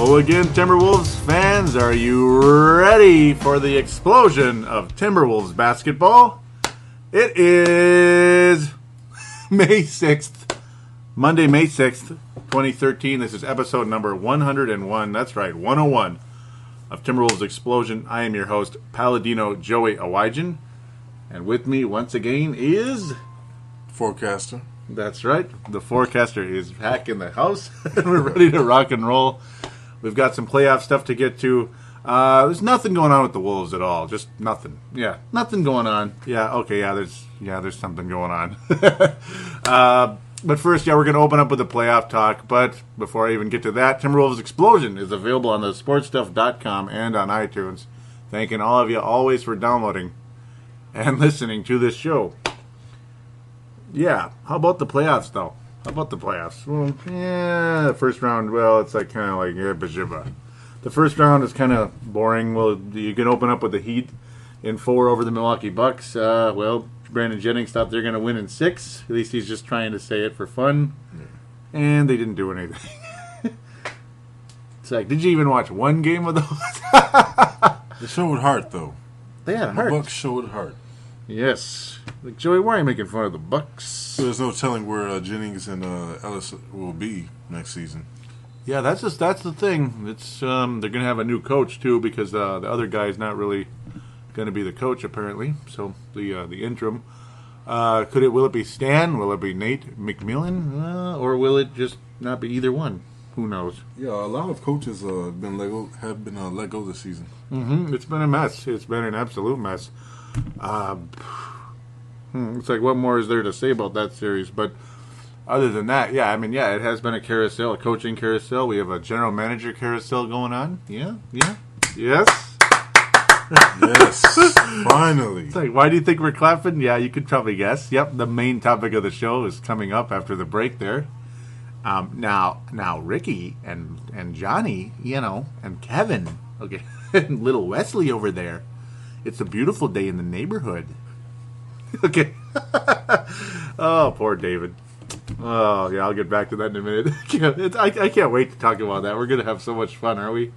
Hello again, Timberwolves fans. Are you ready for the explosion of Timberwolves basketball? It is May 6th, Monday, May 6th, 2013. This is episode number 101. That's right, 101 of Timberwolves Explosion. I am your host, Paladino Joey Awajan. And with me once again is... Forecaster. That's right. The forecaster is back in the house. We're ready to rock and roll. We've got some playoff stuff to get to. There's nothing going on with the Wolves at all. Just nothing. Yeah, nothing going on. Yeah, okay, there's something going on. But first, we're going to open up with the playoff talk. But before I even get to that, Timberwolves Explosion is available on the sportstuff.com and on iTunes. Thanking all of you always for downloading and listening to this show. Yeah, how about the playoffs, though? How about the playoffs? Well, the first round, it's like kind of like, bajiba. The first round is kind of boring. Well, you can open up with the Heat in 4 over the Milwaukee Bucks. Brandon Jennings thought they're going to win in 6. At least he's just trying to say it for fun. Yeah. And they didn't do anything. It's like, did you even watch one game of those? They showed heart, though. They had heart. The Bucks showed heart. Yes. Like, Joey, why are you making fun of the Bucks? There's no telling where Jennings and Ellis will be next season. Yeah, that's the thing. It's they're gonna have a new coach too, because the other guy's not really gonna be the coach apparently. So the interim. Will it be Stan? Will it be Nate McMillan? Or will it just not be either one? Who knows? Yeah, a lot of coaches have been let go this season. Mm-hmm. It's been a mess. It's been an absolute mess. It's like, what more is there to say about that series? But other than that, it has been a carousel, a coaching carousel. We have a general manager carousel going on. Yes. Yes, finally. It's like, why do you think we're clapping? Yeah, you could probably guess. Yep, the main topic of the show is coming up after the break there. Now Ricky and Johnny, and Kevin, okay, and little Wesley over there. It's a beautiful day in the neighborhood. Okay. Oh, poor David. Oh, yeah, I'll get back to that in a minute. I can't wait to talk about that. We're going to have so much fun, aren't we?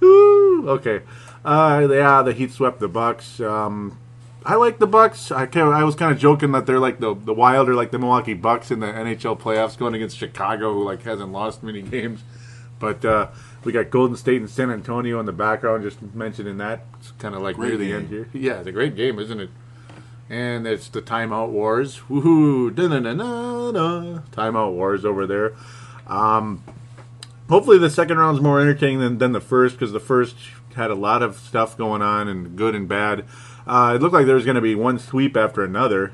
Woo! Okay. The Heat swept the Bucks. I like the Bucks. I was kind of joking that they're like the Wild are like the Milwaukee Bucks in the NHL playoffs going against Chicago, who hasn't lost many games. But we got Golden State and San Antonio in the background, just mentioning that. It's kind of like near the end here. Yeah, it's a great game, isn't it? And it's the timeout wars. Woohoo! Da-na-na-na-na. Timeout wars over there. Hopefully the second round's more entertaining than the first, because the first had a lot of stuff going on, and good and bad. It looked like there was going to be one sweep after another.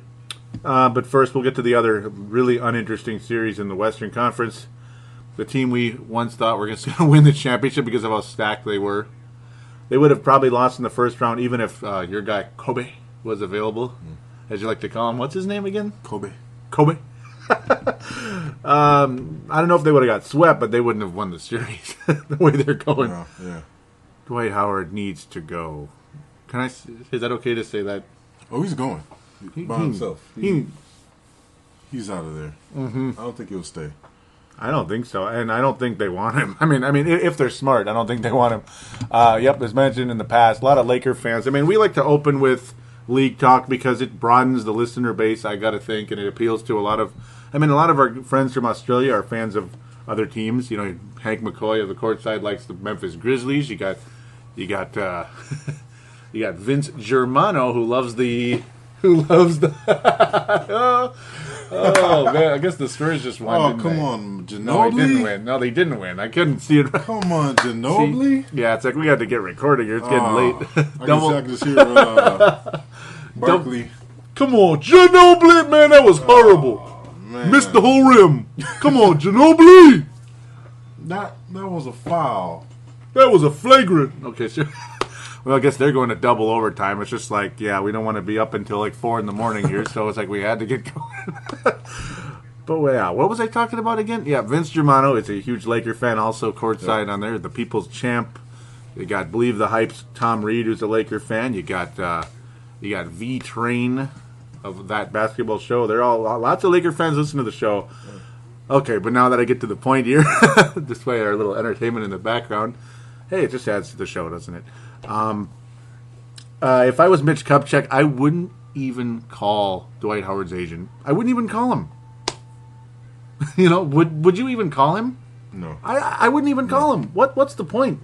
But first we'll get to the other really uninteresting series in the Western Conference. The team we once thought were going to win the championship because of how stacked they were. They would have probably lost in the first round even if your guy Kobe was available, as you like to call him. What's his name again? Kobe. I don't know if they would have got swept, but they wouldn't have won the series the way they're going. Yeah. Dwight Howard needs to go. Is that okay to say that? Oh, he's going by himself. He's out of there. Mm-hmm. I don't think he'll stay. I don't think so, and I don't think they want him. I mean, if they're smart, I don't think they want him. As mentioned in the past, a lot of Laker fans. I mean, we like to open with league talk because it broadens the listener base, I got to think, and it appeals to a lot of our friends from Australia are fans of other teams. Hank McCoy of the courtside likes the Memphis Grizzlies. You got Vince Germano who loves the. Oh man, I guess the Spurs just won. Oh, come on, Ginobili. No, they didn't win. No, they didn't win. I couldn't see it. Come on, Ginobili. Yeah, it's like we had to get recording here. It's getting late. I can just hear Barkley. Come on, Ginobili, man, that was horrible. Missed the whole rim. Come on, Ginobili. That was a foul. That was a flagrant. Okay, sure. Well, I guess they're going to double overtime. It's just like, we don't want to be up until 4 a.m. here, so it's like we had to get going. But what was I talking about again? Yeah, Vince Germano is a huge Laker fan, also courtside on there. The people's champ. You got Believe the Hype's Tom Reed, who's a Laker fan. You got V-Train of that basketball show. They're all lots of Laker fans listen to the show. Okay, but now that I get to the point here, despite our little entertainment in the background, hey, it just adds to the show, doesn't it? If I was Mitch Kupchak, I wouldn't even call Dwight Howard's agent. I wouldn't even call him. Would you even call him? No. I wouldn't even call him. What's the point?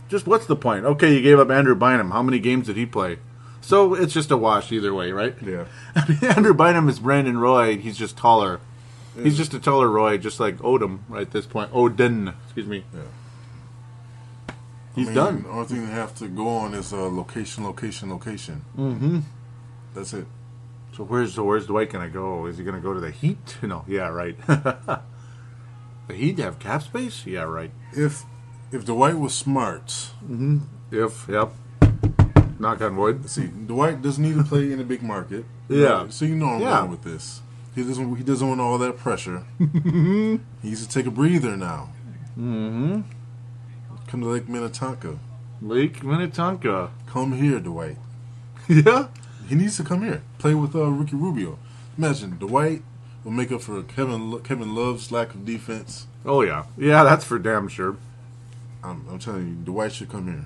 Just what's the point? Okay, you gave up Andrew Bynum. How many games did he play? So it's just a wash either way, right? Yeah. I mean, Andrew Bynum is Brandon Roy. He's just taller. Yeah. He's just a taller Roy, just like Odom right at this point. Odin, excuse me. Yeah. He's done. The only thing they have to go on is location. Mm-hmm. That's it. So where's Dwight going to go? Is he going to go to the Heat? No. Yeah, right. The Heat have cap space? Yeah, right. If Dwight was smart. Mm-hmm. Yep. Knock on wood. See, Dwight doesn't need to play in a big market. Yeah. So I'm going with this. He doesn't want all that pressure. He needs to take a breather now. Mm-hmm. Come to Lake Minnetonka. Come here, Dwight. Yeah. He needs to come here. Play with Ricky Rubio. Imagine Dwight will make up for Kevin Love's lack of defense. Oh yeah, that's for damn sure. I'm telling you, Dwight should come here.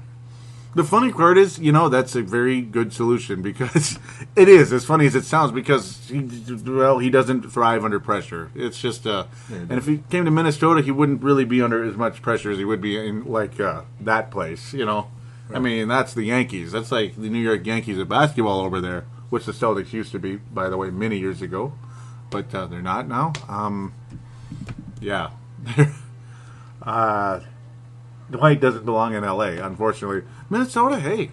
The funny part is, that's a very good solution because it is as funny as it sounds because he doesn't thrive under pressure. It's just and if he came to Minnesota, he wouldn't really be under as much pressure as he would be in that place. Right. I mean, that's the Yankees. That's like the New York Yankees of basketball over there, which the Celtics used to be, by the way, many years ago, but they're not now. Yeah. Dwight doesn't belong in L.A., unfortunately. Minnesota, hey,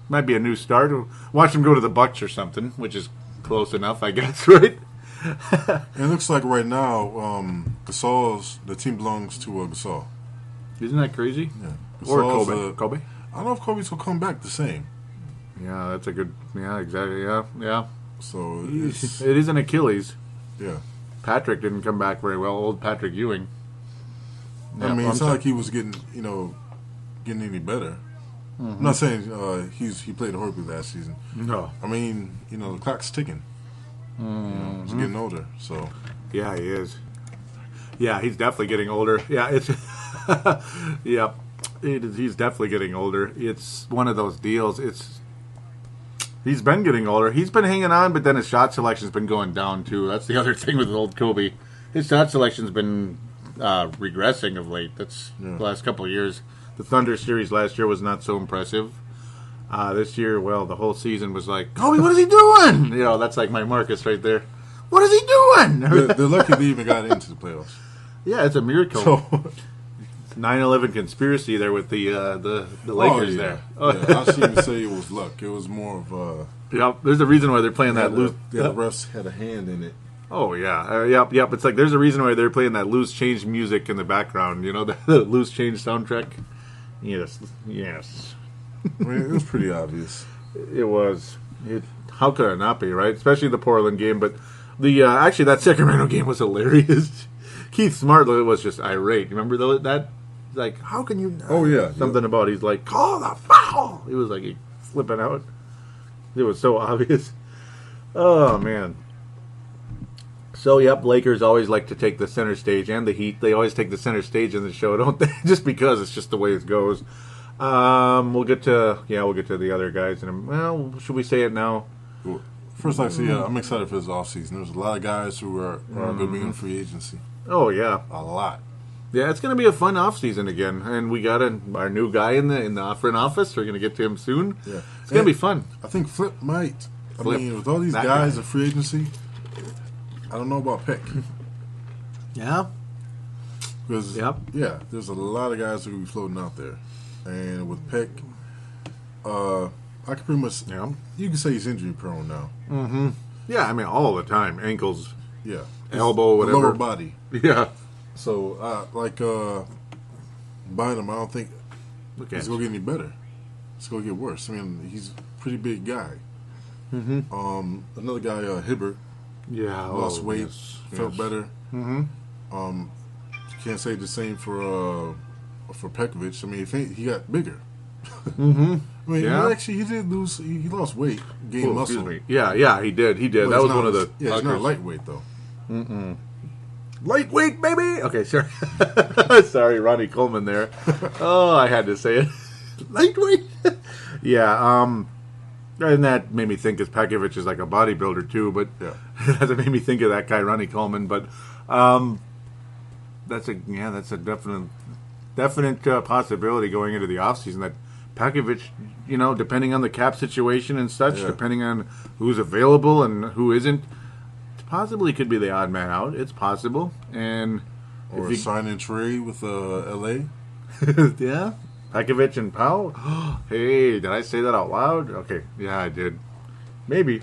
might be a new start. Watch him go to the Bucks or something, which is close enough, I guess, right? And it looks like right now, the team belongs to Gasol. Isn't that crazy? Yeah. Gasol's, or Kobe? I don't know if Kobe's going to come back the same. Yeah, that's a good... Yeah, exactly, yeah. So, it is an Achilles. Yeah. Patrick didn't come back very well, old Patrick Ewing. Yeah, I mean, it's not like he was getting any better. Mm-hmm. I'm not saying he played horribly last season. No. I mean, the clock's ticking. Mm-hmm. He's getting older, so. Yeah, he is. Yeah, he's definitely getting older. Yeah, it's... yeah, he's definitely getting older. It's one of those deals. He's been getting older. He's been hanging on, but then his shot selection's been going down, too. That's the other thing with old Kobe. His shot selection's been... regressing of late. That's the last couple of years. The Thunder series last year was not so impressive. This year, the whole season was like, Kobe, what is he doing? That's like my Marcus right there. What is he doing? They're lucky they even got into the playoffs. Yeah, it's a miracle. So, 9/11 conspiracy there with the Lakers there. I shouldn't even say it was luck. It was more of there's a reason why they're playing that loose. The refs had a hand in it. Oh, yeah. Yep. It's like there's a reason why they're playing that loose change music in the background. The loose change soundtrack? Yes. I mean, it was pretty obvious. It was. How could it not be, right? Especially the Portland game. But actually, that Sacramento game was hilarious. Keith Smart was just irate. You remember that? Like, how can you... Oh, yeah. Something about he's like, call the foul! He was like flipping out. It was so obvious. Oh, man. So, Lakers always like to take the center stage, and the Heat. They always take the center stage in the show, don't they? Just because it's just the way it goes. We'll get to the other guys. Should we say it now? Well, first, I'm excited for this offseason. There's a lot of guys who are going to be in free agency. Oh, yeah. A lot. Yeah, it's going to be a fun offseason again. And we got our new guy in the front office. We're going to get to him soon. Yeah. It's going to be fun. I think Flip might. I mean, with all these guys in free agency... I don't know about Peck. Yeah? Because, there's a lot of guys who will be floating out there. And with Peck, I can pretty much... Yeah. You can say he's injury prone now. Mm-hmm. Yeah, I mean, all the time. Ankles. Yeah. Elbow, whatever. Lower body. Yeah. So, Bynum, I don't think it's going to get any better. It's going to get worse. I mean, he's a pretty big guy. Mm-hmm. Another guy, Hibbert. Yeah, lost weight, felt better. Mm-hmm. Can't say the same for Pekovic. I mean, he got bigger. Mm-hmm. I mean, actually, he did lose. He lost weight, gained muscle. Yeah, he did. He did. That was one of the. Yeah, he's not lightweight though. lightweight, baby. Okay, sorry. Sorry, Ronnie Coleman there. Oh, I had to say it. Lightweight. Yeah, and that made me think because Pakovich is like a bodybuilder too, but that made me think of that guy, Ronnie Coleman. But that's a definite possibility going into the offseason that Pakovich, depending on the cap situation and such, depending on who's available and who isn't, possibly could be the odd man out. It's possible. Or a sign and trade with L.A. Yeah. Pakovich and Powell? Hey, did I say that out loud? Okay, yeah, I did. Maybe.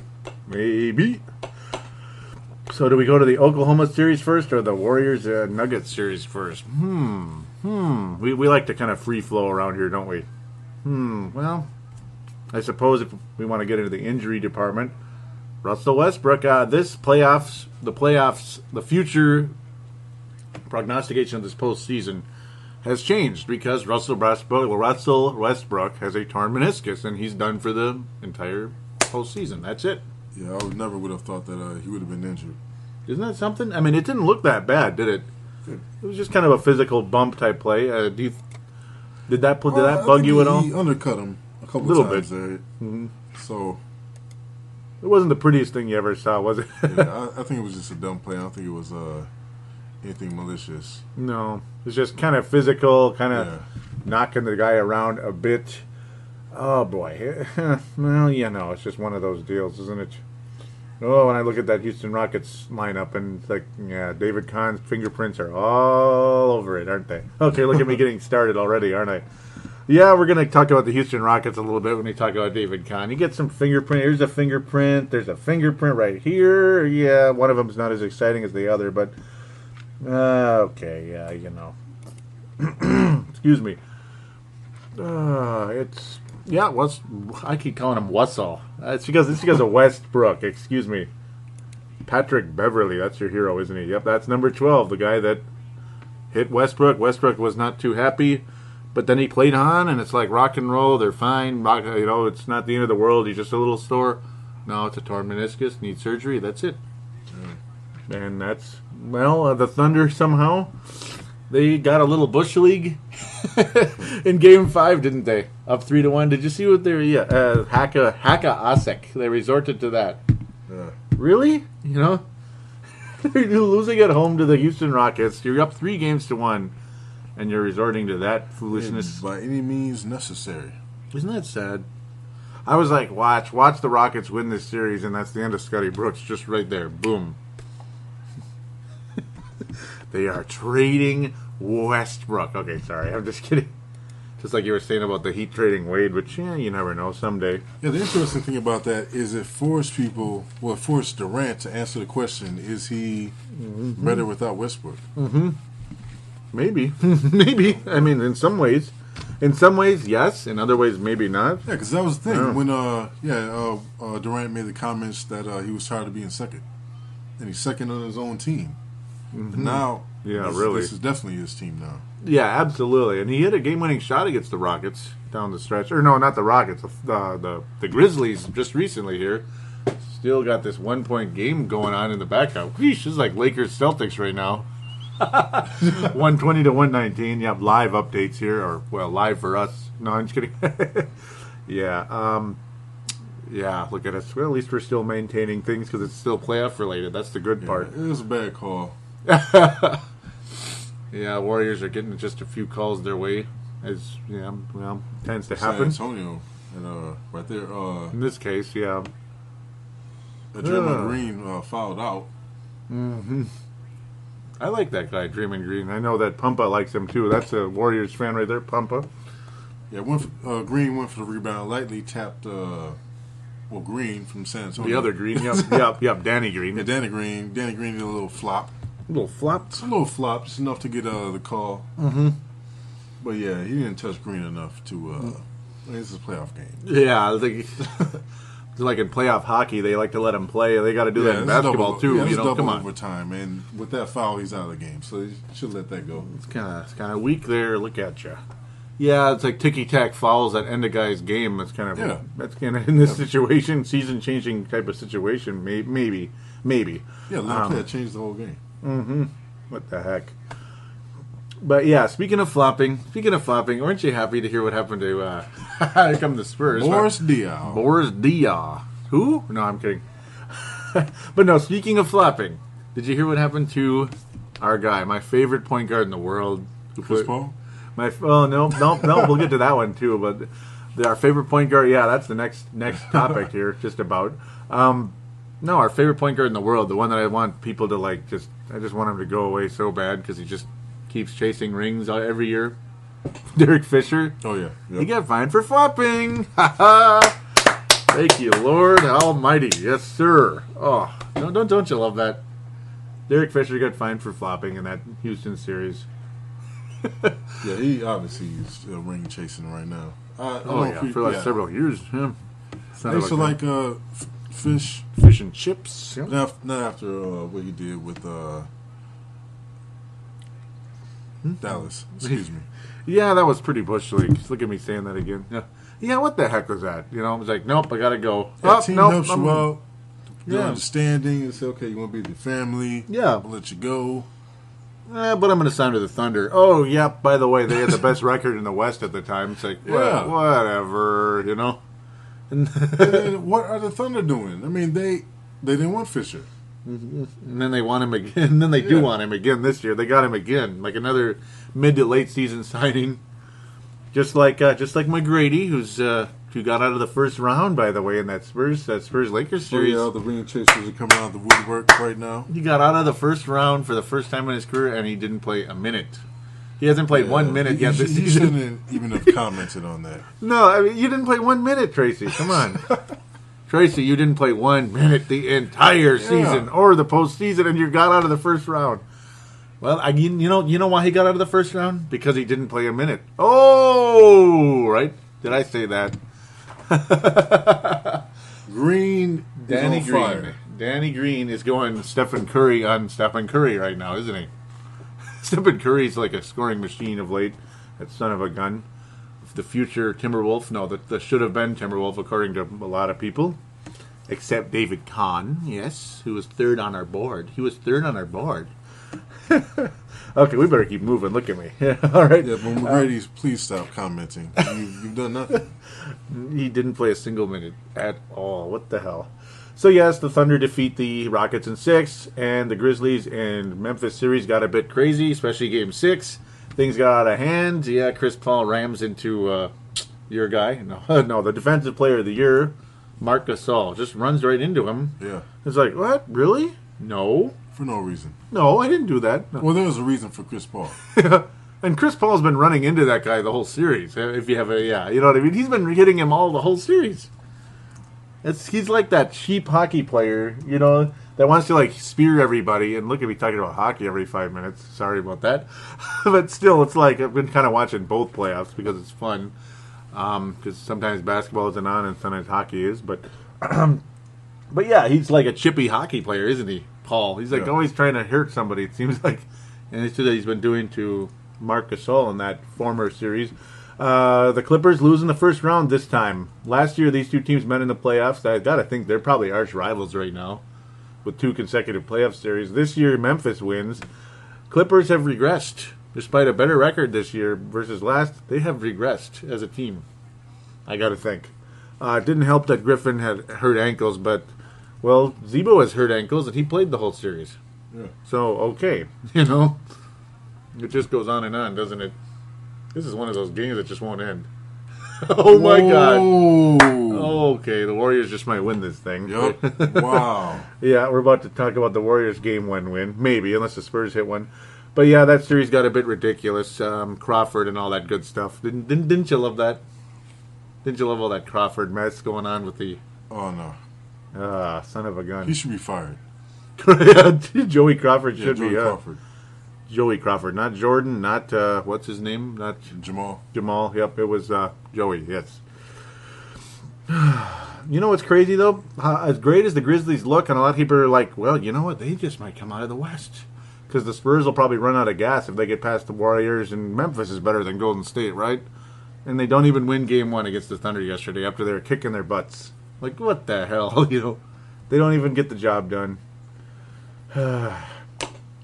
So do we go to the Oklahoma series first or the Warriors Nuggets series first? We like to kind of free flow around here, don't we? Well, I suppose if we want to get into the injury department, Russell Westbrook, the future prognostication of this postseason has changed because Russell Westbrook has a torn meniscus and he's done for the entire postseason. That's it. Yeah, I never would have thought that he would have been injured. Isn't that something? I mean, it didn't look that bad, did it? It was just kind of a physical bump type play. Did that bug you at all? He undercut him a couple of times there. Mm-hmm. So it wasn't the prettiest thing you ever saw, was it? Yeah, I think it was just a dumb play. I don't think it was anything malicious. No, it was just kind of physical, kind of knocking the guy around a bit. Oh boy, well, it's just one of those deals, isn't it? Oh, when I look at that Houston Rockets lineup, and it's like, David Kahn's fingerprints are all over it, aren't they? Okay, look at me getting started already, aren't I? Yeah, we're going to talk about the Houston Rockets a little bit when we talk about David Kahn. You get some fingerprint. Here's a fingerprint. There's a fingerprint right here. Yeah, one of them's not as exciting as the other, but okay, excuse me. I keep calling him Wussel. It's because of Westbrook. Excuse me. Patrick Beverly, that's your hero, isn't he? Yep, that's number 12, the guy that hit Westbrook. Westbrook was not too happy, but then he played on, and it's like rock and roll. They're fine. It's not the end of the world. He's just a little sore. No, it's a torn meniscus. Needs surgery. That's it. And that's, the Thunder somehow, they got a little Bush League in Game 5, didn't they? Up 3-1. Did you see what they're, Haka Asek. They resorted to that. Yeah. Really? You're losing at home to the Houston Rockets. You're up 3-1, and you're resorting to that foolishness. By any means necessary. Isn't that sad? I was like, watch the Rockets win this series, and that's the end of Scotty Brooks, just right there. Boom. They are trading Westbrook. Okay, sorry, I'm just kidding. Just like you were saying about the Heat trading Wade, which, you never know, someday. Yeah, the interesting thing about that is it forced Durant to answer the question, is he better without Westbrook? Mm-hmm. Maybe. Maybe. I mean, in some ways, yes. In other ways, maybe not. Yeah, because that was the thing. When Durant made the comments that he was tired of being second. And he's second on his own team. Mm-hmm. And now, this is definitely his team now. Yeah, absolutely. And he hit a game-winning shot against the Rockets down the stretch. Or no, not the Rockets. The Grizzlies just recently here. Still got this 1-point game going on in the background. Sheesh, this is like Lakers-Celtics right now. 120 to 119. You have live updates here. Or, live for us. No, I'm just kidding. Yeah, look at us. Well, at least we're still maintaining things because it's still playoff-related. That's the good part. It was a bad call. Yeah, Warriors are getting just a few calls their way, tends to happen. San Antonio, and right there. In this case, yeah. Draymond Green fouled out. Mm-hmm. I like that guy, Draymond Green. I know that Pumpa likes him too. That's a Warriors fan right there, Pumpa. Yeah, Green went for the rebound, lightly tapped. Green from San Antonio. The other Green, yep, Danny Green. Yeah, Danny Green did a little flop. A little flop, just enough to get the call. Mm-hmm. But yeah, he didn't touch Green enough to. This is a playoff game. Yeah, I think like in playoff hockey, they like to let him play. They got to do that in basketball too. Come on. Overtime, and with that foul, he's out of the game. So you should let that go. It's kind of weak there. Look at you. Yeah, it's like ticky-tack fouls that end a guy's game. That's kind of in this situation, season-changing type of situation. Maybe. Yeah, let that change the whole game. Mm-hmm. What the heck? But yeah, speaking of flopping, aren't you happy to hear what happened to here come the Spurs? Boris Diaw. Who? No, I'm kidding. But no, speaking of flopping, did you hear what happened to our guy, my favorite point guard in the world? Chris Paul? No, we'll get to that one too, but our favorite point guard, yeah, that's the next topic here, just about. No, our favorite point guard in the world, the one that I want people to like, I just want him to go away so bad because he just keeps chasing rings every year. Derek Fisher. Oh, yeah. Yep. He got fined for flopping. Thank you, Lord Almighty. Yes, sir. Oh, don't you love that? Derek Fisher got fined for flopping in that Houston series. Yeah, he obviously is ring chasing right now. For several years. Yeah. I used to like fish and chips. Yeah. Not after what he did with Dallas. Excuse me. Yeah, that was pretty bush league. Look at me saying that again. Yeah, what the heck was that? You know, I was like, nope, I gotta go. Yeah, team helps you out. You're understanding and say, okay, you want to be with your family. Yeah, I'll let you go. But I'm going to sign to the Thunder. Oh, yeah, by the way, they had the best record in the West at the time. It's like, whatever, you know. And then what are the Thunder doing? I mean, they didn't want Fisher. Mm-hmm. And then they want him again. And then they do want him again this year. They got him again, like another mid to late season signing. Just like McGrady, who got out of the first round, by the way, in that Spurs Lakers series. Oh, yeah, the ring chasers are coming out of the woodwork right now. He got out of the first round for the first time in his career, and he didn't play a minute. He hasn't played 1 minute yet this season. He shouldn't even have commented on that. No, I mean, you didn't play 1 minute, Tracy. Come on. Tracy, you didn't play 1 minute the entire season or the postseason, and you got out of the first round. Well, you know why he got out of the first round? Because he didn't play a minute. Oh, right? Did I say that? Danny Green. Fire. Danny Green is going Stephen Curry on Stephen Curry right now, isn't he? Stephen Curry's like a scoring machine of late. That son of a gun. The future Timberwolf. No, the should have been Timberwolf, according to a lot of people. Except David Kahn, yes, who was third on our board. He was third on our board. Okay, we better keep moving. Look at me. All right. Yeah, but McGrady, please stop commenting. You've done nothing. He didn't play a single minute at all. What the hell? So, yes, the Thunder defeat the Rockets in 6, and the Grizzlies and Memphis series got a bit crazy, especially Game 6. Things got out of hand. Yeah, Chris Paul rams into your guy. No, the Defensive Player of the Year, Marc Gasol, just runs right into him. Yeah. It's like, what? Really? No. For no reason. No, I didn't do that. No. Well, there was a reason for Chris Paul. And Chris Paul's been running into that guy the whole series. If you have you know what I mean? He's been hitting him all the whole series. He's like that cheap hockey player, you know, that wants to like spear everybody. And look at me talking about hockey every 5 minutes. Sorry about that. But still, it's like I've been kind of watching both playoffs because it's fun. Because sometimes basketball isn't on and sometimes hockey is. But yeah, he's like a chippy hockey player, isn't he, Paul? He's like always trying to hurt somebody, it seems like. And it's what he's been doing to Marc Gasol in that former series. The Clippers lose in the first round this time. Last year, these two teams met in the playoffs. I got to think they're probably arch rivals right now with 2 consecutive playoff series. This year, Memphis wins. Clippers have regressed. Despite a better record this year versus last, they have regressed as a team. I got to think. It didn't help that Griffin had hurt ankles, but, well, Zebo has hurt ankles, and he played the whole series. Yeah. So, okay, you know. It just goes on, doesn't it? This is one of those games that just won't end. Oh, my God. Okay, the Warriors just might win this thing. Yep. Wow. Yeah, we're about to talk about the Warriors game 1 win. Maybe, unless the Spurs hit one. But, yeah, that series got a bit ridiculous. Crawford and all that good stuff. Didn't you love that? Didn't you love all that Crawford mess going on with the... Oh, no. Son of a gun. He should be fired. Joey Crawford should be. Crawford. Joey Crawford, not Jordan, not what's his name, not Jamal. Jamal, yep, it was Joey. Yes. You know what's crazy though? As great as the Grizzlies look, and a lot of people are like, well, you know what? They just might come out of the West because the Spurs will probably run out of gas if they get past the Warriors, and Memphis is better than Golden State, right? And they don't even win Game 1 against the Thunder yesterday after they were kicking their butts. Like, what the hell? You know, they don't even get the job done.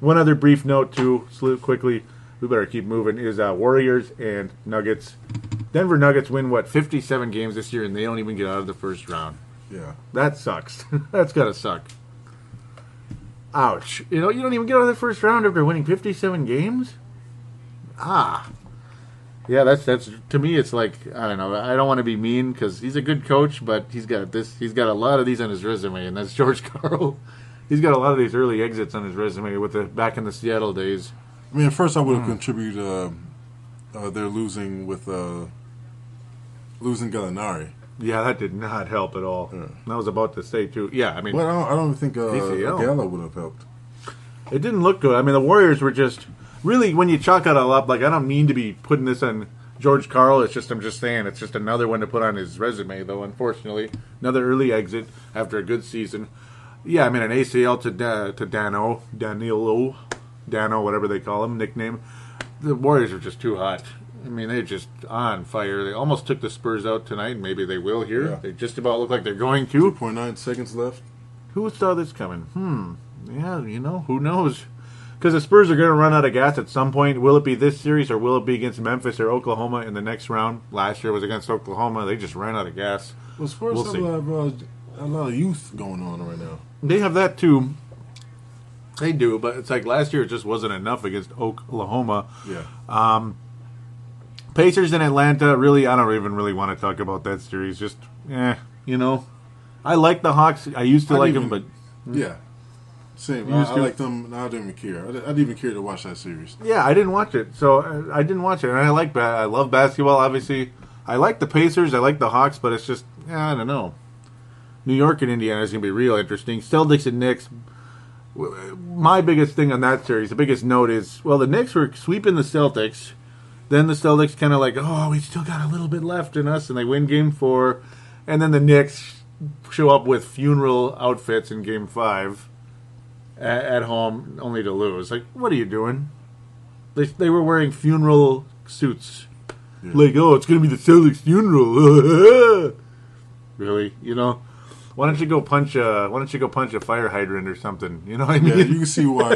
One other brief note, too, quickly, we better keep moving, is Warriors and Nuggets. Denver Nuggets win, 57 games this year, and they don't even get out of the first round. Yeah. That sucks. That's got to suck. Ouch. You don't even get out of the first round after winning 57 games? Yeah, that's to me, it's like, I don't know. I don't want to be mean because he's a good coach, but he's got a lot of these on his resume, and that's George Karl. He's got a lot of these early exits on his resume back in the Seattle days. I mean, at first I would have contributed their losing with losing Gallinari. Yeah, that did not help at all. Yeah. I was about to say, too. Yeah, I mean... But I don't think Gallo would have helped. It didn't look good. I mean, the Warriors were just... Really, when you chalk it all up, I don't mean to be putting this on George Karl. I'm just saying, it's just another one to put on his resume, though, unfortunately. Another early exit after a good season. Yeah, I mean, an ACL to Dano, whatever they call him, nickname. The Warriors are just too hot. I mean, they're just on fire. They almost took the Spurs out tonight. Maybe they will here. Yeah. They just about look like they're going to. 2.9 seconds left. Who saw this coming? Yeah, who knows? Because the Spurs are going to run out of gas at some point. Will it be this series, or will it be against Memphis or Oklahoma in the next round? Last year was against Oklahoma. They just ran out of gas. Well, Spurs have a lot of youth going on right now. They have that, too. They do, but it's like last year it just wasn't enough against Oklahoma. Yeah. Pacers in Atlanta, really, I don't even really want to talk about that series. Just, I like the Hawks. I used to like them, but... Yeah. Same. I like them. I didn't even care. I didn't even care to watch that series. Yeah, I didn't watch it. So I didn't watch it. And I love basketball, obviously. I like the Pacers. I like the Hawks, but it's just, I don't know. New York and Indiana is going to be real interesting. Celtics and Knicks. My biggest thing on that series, the biggest note is, the Knicks were sweeping the Celtics. Then the Celtics kind of we still got a little bit left in us, and they win Game 4. And then the Knicks show up with funeral outfits in Game 5 at home, only to lose. What are you doing? They were wearing funeral suits. Yeah. It's going to be the Celtics funeral. Really? Why don't you go punch a fire hydrant or something? You know what I mean? Yeah, you can see why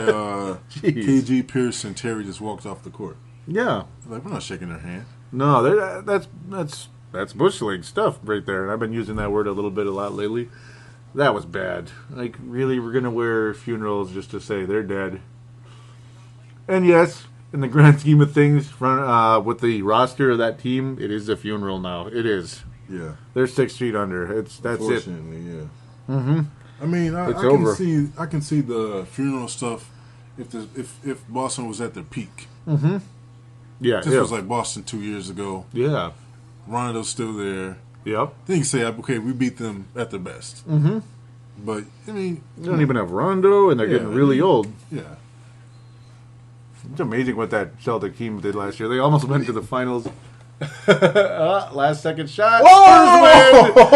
KG Pierce and Terry just walked off the court. Yeah, we're not shaking their hand. No, that's bush league stuff right there, and I've been using that word a lot lately. That was bad. Really, we're gonna wear funerals just to say they're dead. And yes, in the grand scheme of things, with the roster of that team, it is a funeral now. It is. Yeah, they're 6 feet under. That's it. Yeah. Mm-hmm. I mean, I can see the funeral stuff if Boston was at their peak. Mm-hmm. Yeah, this was like Boston 2 years ago. Yeah, Rondo's still there. Yep. Then you say, okay, we beat them at their best. Mm-hmm. But I mean, they don't even have Rondo, and they're getting really old. Yeah. It's amazing what that Celtic team did last year. They almost went to the finals. Last second shot.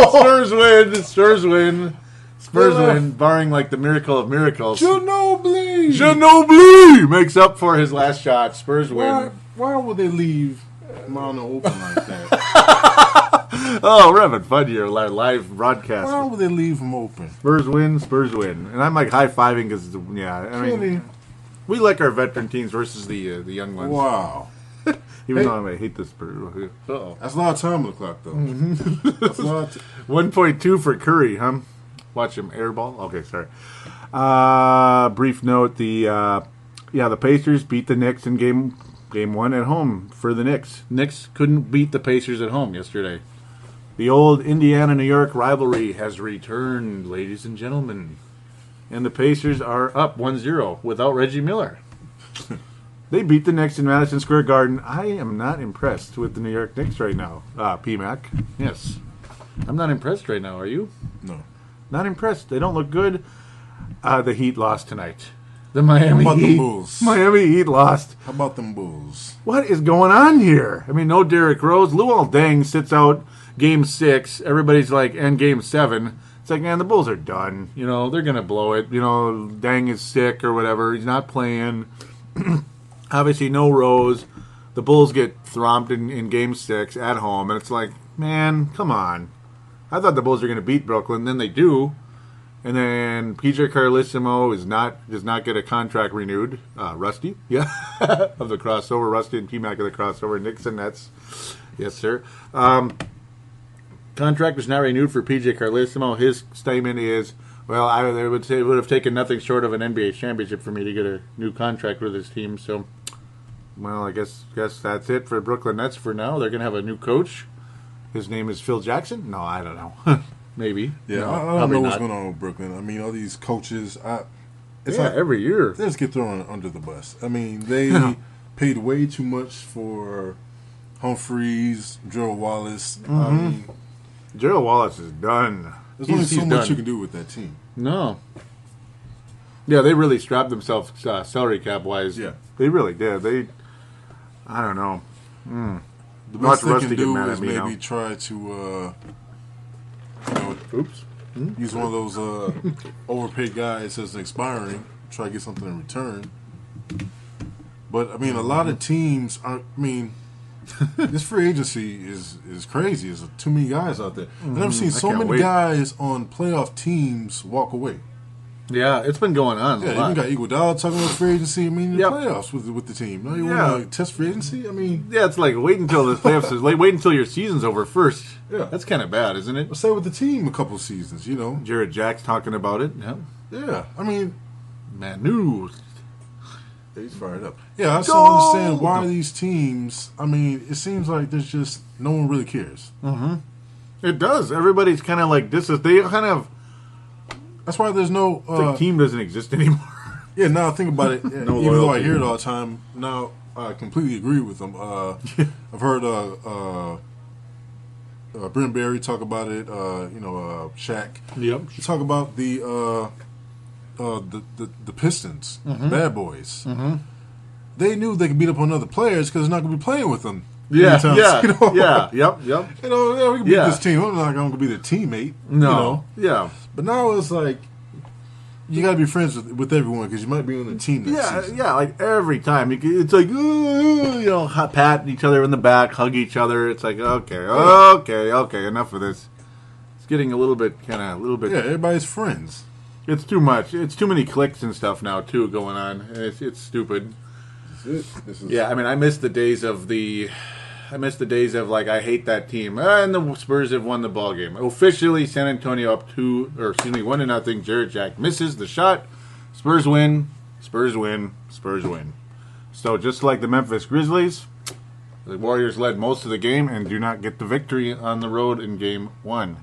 Spurs win. Spurs win, barring the miracle of miracles. Ginobili makes up for his last shot. Spurs win. Why would they leave Mono open like that? We're having fun here, live broadcast. Why would they leave him open? Spurs win. And I'm high-fiving because, we like our veteran teams versus the young ones. Wow. Even though I hate this Spurs. Uh-oh. That's a lot of time on the clock, though. Mm-hmm. That's a lot. 1.2 for Curry, huh? Watch him airball. Okay, sorry. Brief note: the Pacers beat the Knicks in game 1 at home for the Knicks. Knicks couldn't beat the Pacers at home yesterday. The old Indiana-New York rivalry has returned, ladies and gentlemen, and the Pacers are up 1-0 without Reggie Miller. They beat the Knicks in Madison Square Garden. I am not impressed with the New York Knicks right now. PMAC. Yes. I'm not impressed right now. Are you? No. Not impressed. They don't look good. The Heat lost tonight. The Miami Heat. The Bulls? Miami Heat lost. How about them Bulls? What is going on here? I mean, no Derrick Rose. Luol Deng sits out Game 6. Everybody's and Game 7. It's man, the Bulls are done. They're going to blow it. Deng is sick or whatever. He's not playing. Obviously, no Rose. The Bulls get thromped in Game 6 at home. And it's man, come on. I thought the Bulls were going to beat Brooklyn. Then they do. And then PJ Carlissimo does not get a contract renewed. Rusty, yeah, of the crossover. Rusty and T-Mac of the crossover. Nixon, yes, sir. Contract was not renewed for PJ Carlissimo. His statement is, well, I would say it would have taken nothing short of an NBA championship for me to get a new contract with his team. So, well, I guess that's it for Brooklyn Nets for now. They're going to have a new coach. His name is Phil Jackson? No, I don't know. Maybe. Yeah, no, I don't know what's going on with Brooklyn. I mean, all these coaches, it's like every year. They just get thrown under the bus. I mean, they paid way too much for Humphreys, Gerald Wallace. I mean, Gerald Wallace is done. There's only so much you can do with that team. No. Yeah, they really strapped themselves salary cap wise. Yeah. They really did. I don't know. The best they can do is maybe try to, use one of those overpaid guys as expiring, try to get something in return. But, I mean, a lot of teams this free agency is crazy. There's too many guys out there. I've never seen so many guys on playoff teams walk away. Yeah, it's been going on. Yeah, you got Iguodala talking about free agency. I mean, the playoffs with the team. Now you want to test free agency? I mean, yeah, it's like wait until the playoffs is wait until your season's over first. Yeah, that's kind of bad, isn't it? Well, stay with the team a couple of seasons. Jared Jack's talking about it. Yeah. I mean, Manu. He's fired up. Yeah, I just don't understand why these teams. I mean, it seems like there's just no one really cares. It does. Everybody's kind of like this. They kind of. That's why there's no. The team doesn't exist anymore. Yeah, now I think about it. Even though I hear it all the time, now I completely agree with them. I've heard Brent Barry talk about it. Shaq. Yep. He talk about the Pistons, bad boys. They knew they could beat up on other players because they're not going to be playing with them. Yeah, yep. We can beat this team. I'm not going to be their teammate. No, But now it's like you got to be friends with everyone because you might be on the team next season. Yeah. Like every time, it's like pat each other in the back, hug each other. It's like okay, enough of this. It's getting a little bit. Yeah, everybody's friends. It's too much. It's too many clicks and stuff now too going on. It's stupid. Yeah, I mean, I miss the days of like I hate that team, and the Spurs have won the ball game. Officially, San Antonio up 1-0. Jared Jack misses the shot. Spurs win. So just like the Memphis Grizzlies, the Warriors led most of the game and do not get the victory on the road in Game 1.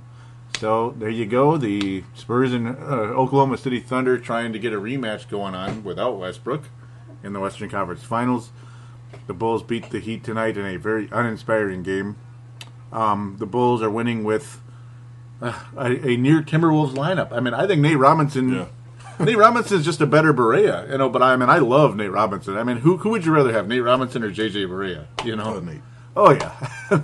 So there you go. The Spurs and Oklahoma City Thunder trying to get a rematch going on without Westbrook in the Western Conference Finals. The Bulls beat the Heat tonight in a very uninspiring game. The Bulls are winning with a near Timberwolves lineup. I mean, I think Nate Robinson. Yeah. Nate Robinson's just a better Barea, but I love Nate Robinson. I mean, who would you rather have, Nate Robinson or JJ Barea? Nate. Oh yeah.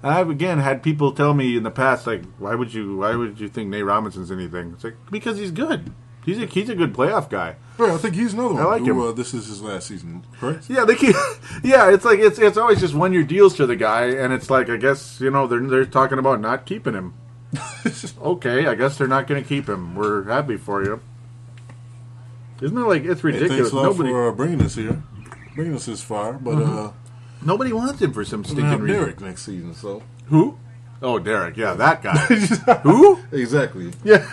I've again had people tell me in the past, like, why would you think Nate Robinson's anything? It's like because he's good. He's a good playoff guy. Yeah, I think he's another one. I like him. This is his last season, correct? Yeah, it's like it's always just 1 year deals to the guy, and it's like I guess they're talking about not keeping him. Okay, I guess they're not going to keep him. We're happy for you. Isn't it like it's ridiculous? Thanks a lot for bringing us here, bringing us this far, but nobody wants him for some stinking reason. Derek next season, so who? Oh, Derek, yeah, that guy. Who? Exactly. Yeah.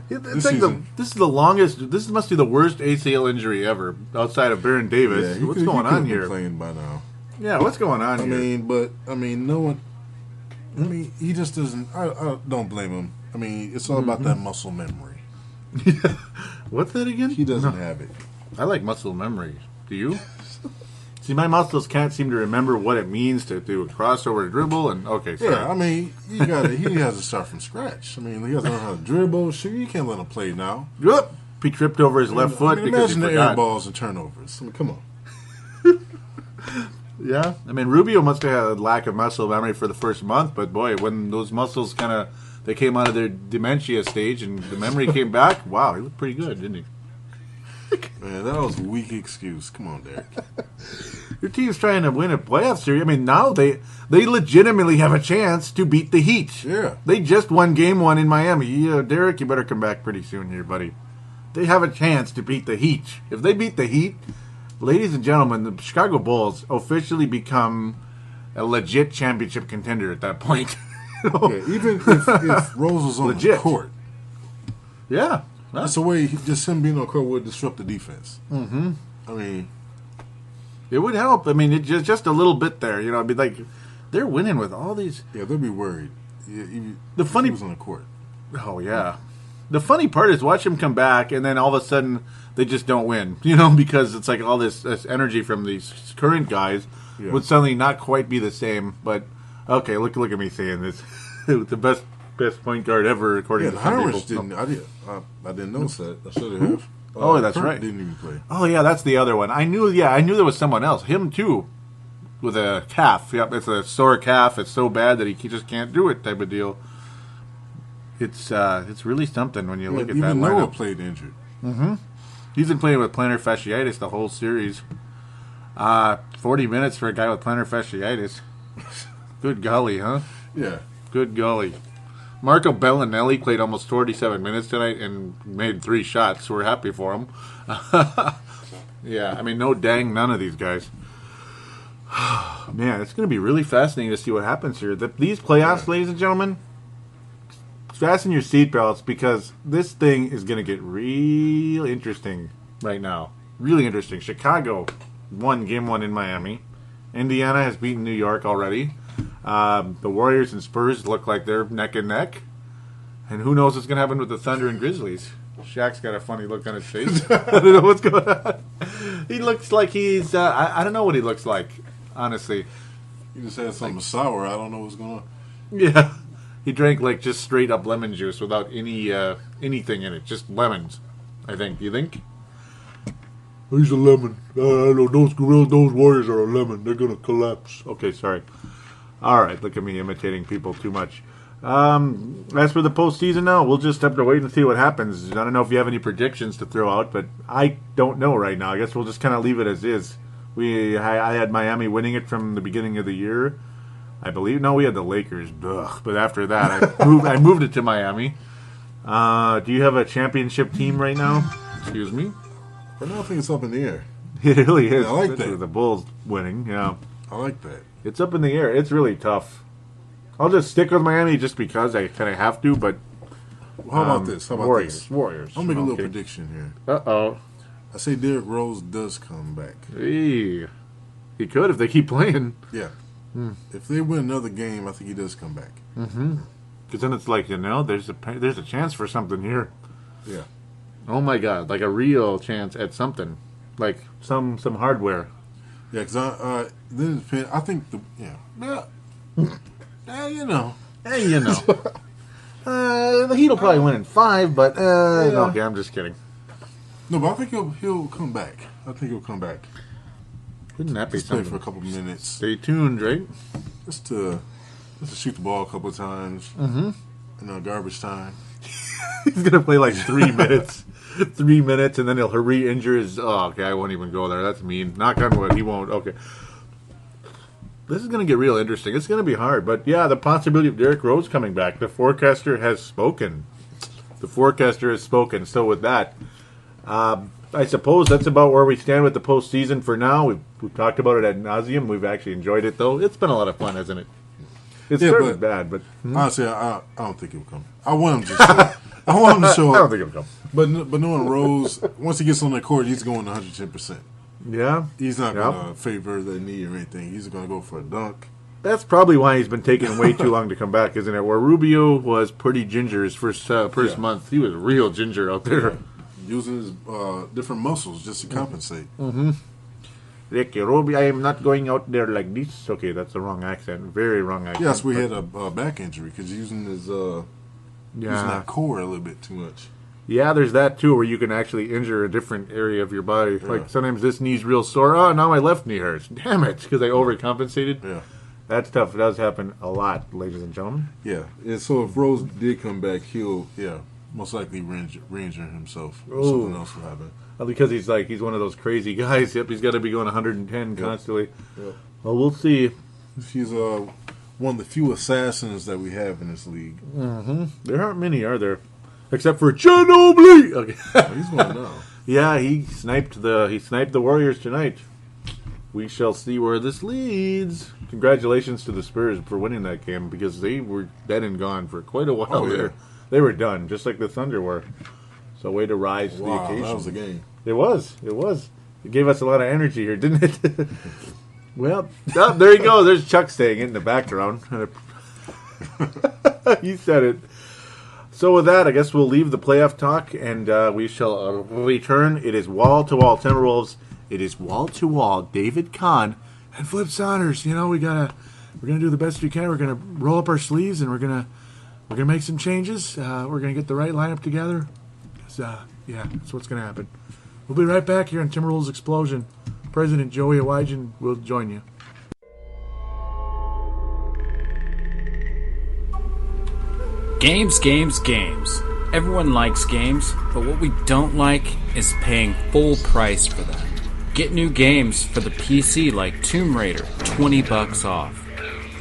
This is the longest. This must be the worst ACL injury ever, outside of Baron Davis. What's going on here? Playing by now. Yeah, what's going on here? No one. He just doesn't. I don't blame him. I mean, it's all about that muscle memory. What's that again? He doesn't have it. I like muscle memory. Do you? See, my muscles can't seem to remember what it means to do a crossover dribble, and okay, sorry. Yeah, I mean, he has to start from scratch. I mean, he has to learn how to dribble. Shoot, you can't let him play now. Yep. He tripped over his left foot because he forgot. Imagine the air balls and turnovers. I mean, come on. Yeah, I mean, Rubio must have had a lack of muscle memory for the first month, but boy, when those muscles they came out of their dementia stage and the memory came back, wow, he looked pretty good, didn't he? Man, that was a weak excuse. Come on, Derek. Your team's trying to win a playoff series. I mean, now they legitimately have a chance to beat the Heat. Yeah. They just won Game 1 in Miami. Derek, you better come back pretty soon here, buddy. They have a chance to beat the Heat. If they beat the Heat, ladies and gentlemen, the Chicago Bulls officially become a legit championship contender at that point. Yeah, even if Rose was on the court. Yeah. That's the way just him being on the court would disrupt the defense. Mm-hmm. I mean, it would help. I mean, it just a little bit there. You know, it'd be like they're winning with all these. Yeah, they'll be worried. Yeah, the funny he was on the court. Oh yeah. The funny part is watch him come back, and then all of a sudden they just don't win. You know, because it's like all this energy from these current guys would suddenly not quite be the same. But okay, look at me saying this. The best point guard ever, according to some people. Didn't. I didn't notice that. I should have. Oh, that's Kirk right. Didn't even play. Oh yeah, that's the other one. I knew there was someone else. Him too, with a calf. Yep, it's a sore calf. It's so bad that he just can't do it. Type of deal. It's really something when you look at that even lineup. Noah played injured. Mm-hmm. He's been playing with plantar fasciitis the whole series. 40 minutes for a guy with plantar fasciitis. Good golly, huh? Yeah. Good golly. Marco Bellinelli played almost 47 minutes tonight and made 3 shots, so we're happy for him. Yeah, I mean, none of these guys. Man, it's going to be really fascinating to see what happens here. These playoffs, ladies and gentlemen, fasten your seatbelts because this thing is going to get real interesting right now. Really interesting. Chicago won Game 1 in Miami. Indiana has beaten New York already. The Warriors and Spurs look like they're neck and neck. And who knows what's going to happen with the Thunder and Grizzlies. Shaq's got a funny look on his face. I don't know what's going on. He looks like he's... I don't know what he looks like, honestly. He just had something sour. I don't know what's going on. Yeah. He drank like just straight up lemon juice without anything in it. Just lemons, I think. You think? He's a lemon. I know those Warriors are a lemon. They're going to collapse. Okay, sorry. All right, look at me imitating people too much. As for the postseason now, we'll just have to wait and see what happens. I don't know if you have any predictions to throw out, but I don't know right now. I guess we'll just kind of leave it as is. I had Miami winning it from the beginning of the year. I believe. No, we had the Lakers. Ugh. But after that, I moved it to Miami. Do you have a championship team right now? Excuse me? For now, I think it's up in the air. It really is. Yeah, I like that. With the Bulls winning, yeah. I like that. It's up in the air. It's really tough. I'll just stick with Miami just because I kind of have to, but... How about this? Warriors. I'll make a little prediction here. Uh-oh. I say Derrick Rose does come back. Hey. He could if they keep playing. Yeah. If they win another game, I think he does come back. Mm-hmm. Because then it's like, there's a chance for something here. Yeah. Oh, my God. Like a real chance at something. Like some hardware. Yeah, because then it depends. I think the Heat will probably win in 5, but okay, I'm just kidding. No, but I think he'll come back. Wouldn't that be something? Play for a couple minutes. Stay tuned, right? Just to shoot the ball a couple of times. Mm-hmm. Garbage time. He's gonna play like 3 minutes. 3 minutes, and then he'll re-injure his... Oh, okay, I won't even go there. That's mean. Knock on wood, he won't. Okay. This is going to get real interesting. It's going to be hard. But, yeah, the possibility of Derrick Rose coming back. The forecaster has spoken. So, with that, I suppose that's about where we stand with the postseason for now. We've talked about it ad nauseum. We've actually enjoyed it, though. It's been a lot of fun, hasn't it? It's started bad, but... Honestly, I don't think he'll come. I want him to show up. I don't think he'll come. But knowing Rose, once he gets on the court, he's going 110%. Yeah. He's not going to favor the knee or anything. He's going to go for a dunk. That's probably why he's been taking way too long to come back, isn't it? Where Rubio was pretty ginger his first month. He was real ginger out there. Yeah. Using his different muscles just to compensate. Mm-hmm. Ricky Rubio, I am not going out there like this. Okay, that's the wrong accent. Very wrong accent. Yes, we had a back injury because using his... using that core a little bit too much. Yeah, there's that too, where you can actually injure a different area of your body. Yeah. Like sometimes this knee's real sore. Oh, now my left knee hurts. Damn it, because I overcompensated. Yeah, that's tough. It does happen a lot, ladies and gentlemen. Yeah, and so if Rose did come back, he'll Most likely re-injuring himself. Or Ooh. something else will happen. Because he's one of those crazy guys. Yep, he's got to be going 110 constantly. Yep. Well, we'll see. He's one of the few assassins that we have in this league. Mm-hmm. There aren't many, are there? Except for Ginobili. Okay. He's one now. Yeah, he sniped the Warriors tonight. We shall see where this leads. Congratulations to the Spurs for winning that game because they were dead and gone for quite a while. Oh, yeah. They were done, just like the Thunder were. So way to rise to the occasion. That was a game. It was. It gave us a lot of energy here, didn't it? Well, there you go. There's Chuck saying it in the background. He said it. So with that, I guess we'll leave the playoff talk, and we shall return. It is wall-to-wall Timberwolves. It is wall-to-wall David Kahn and Flip Saunders. You know, we're gonna do the best we can. We're gonna roll up our sleeves, and we're gonna make some changes. We're gonna get the right lineup together. Yeah, that's what's gonna happen. We'll be right back here on Timberwolves Explosion. President Joey Awajan will join you. Games. Everyone likes games, but what we don't like is paying full price for them. Get new games for the PC like Tomb Raider, $20 off.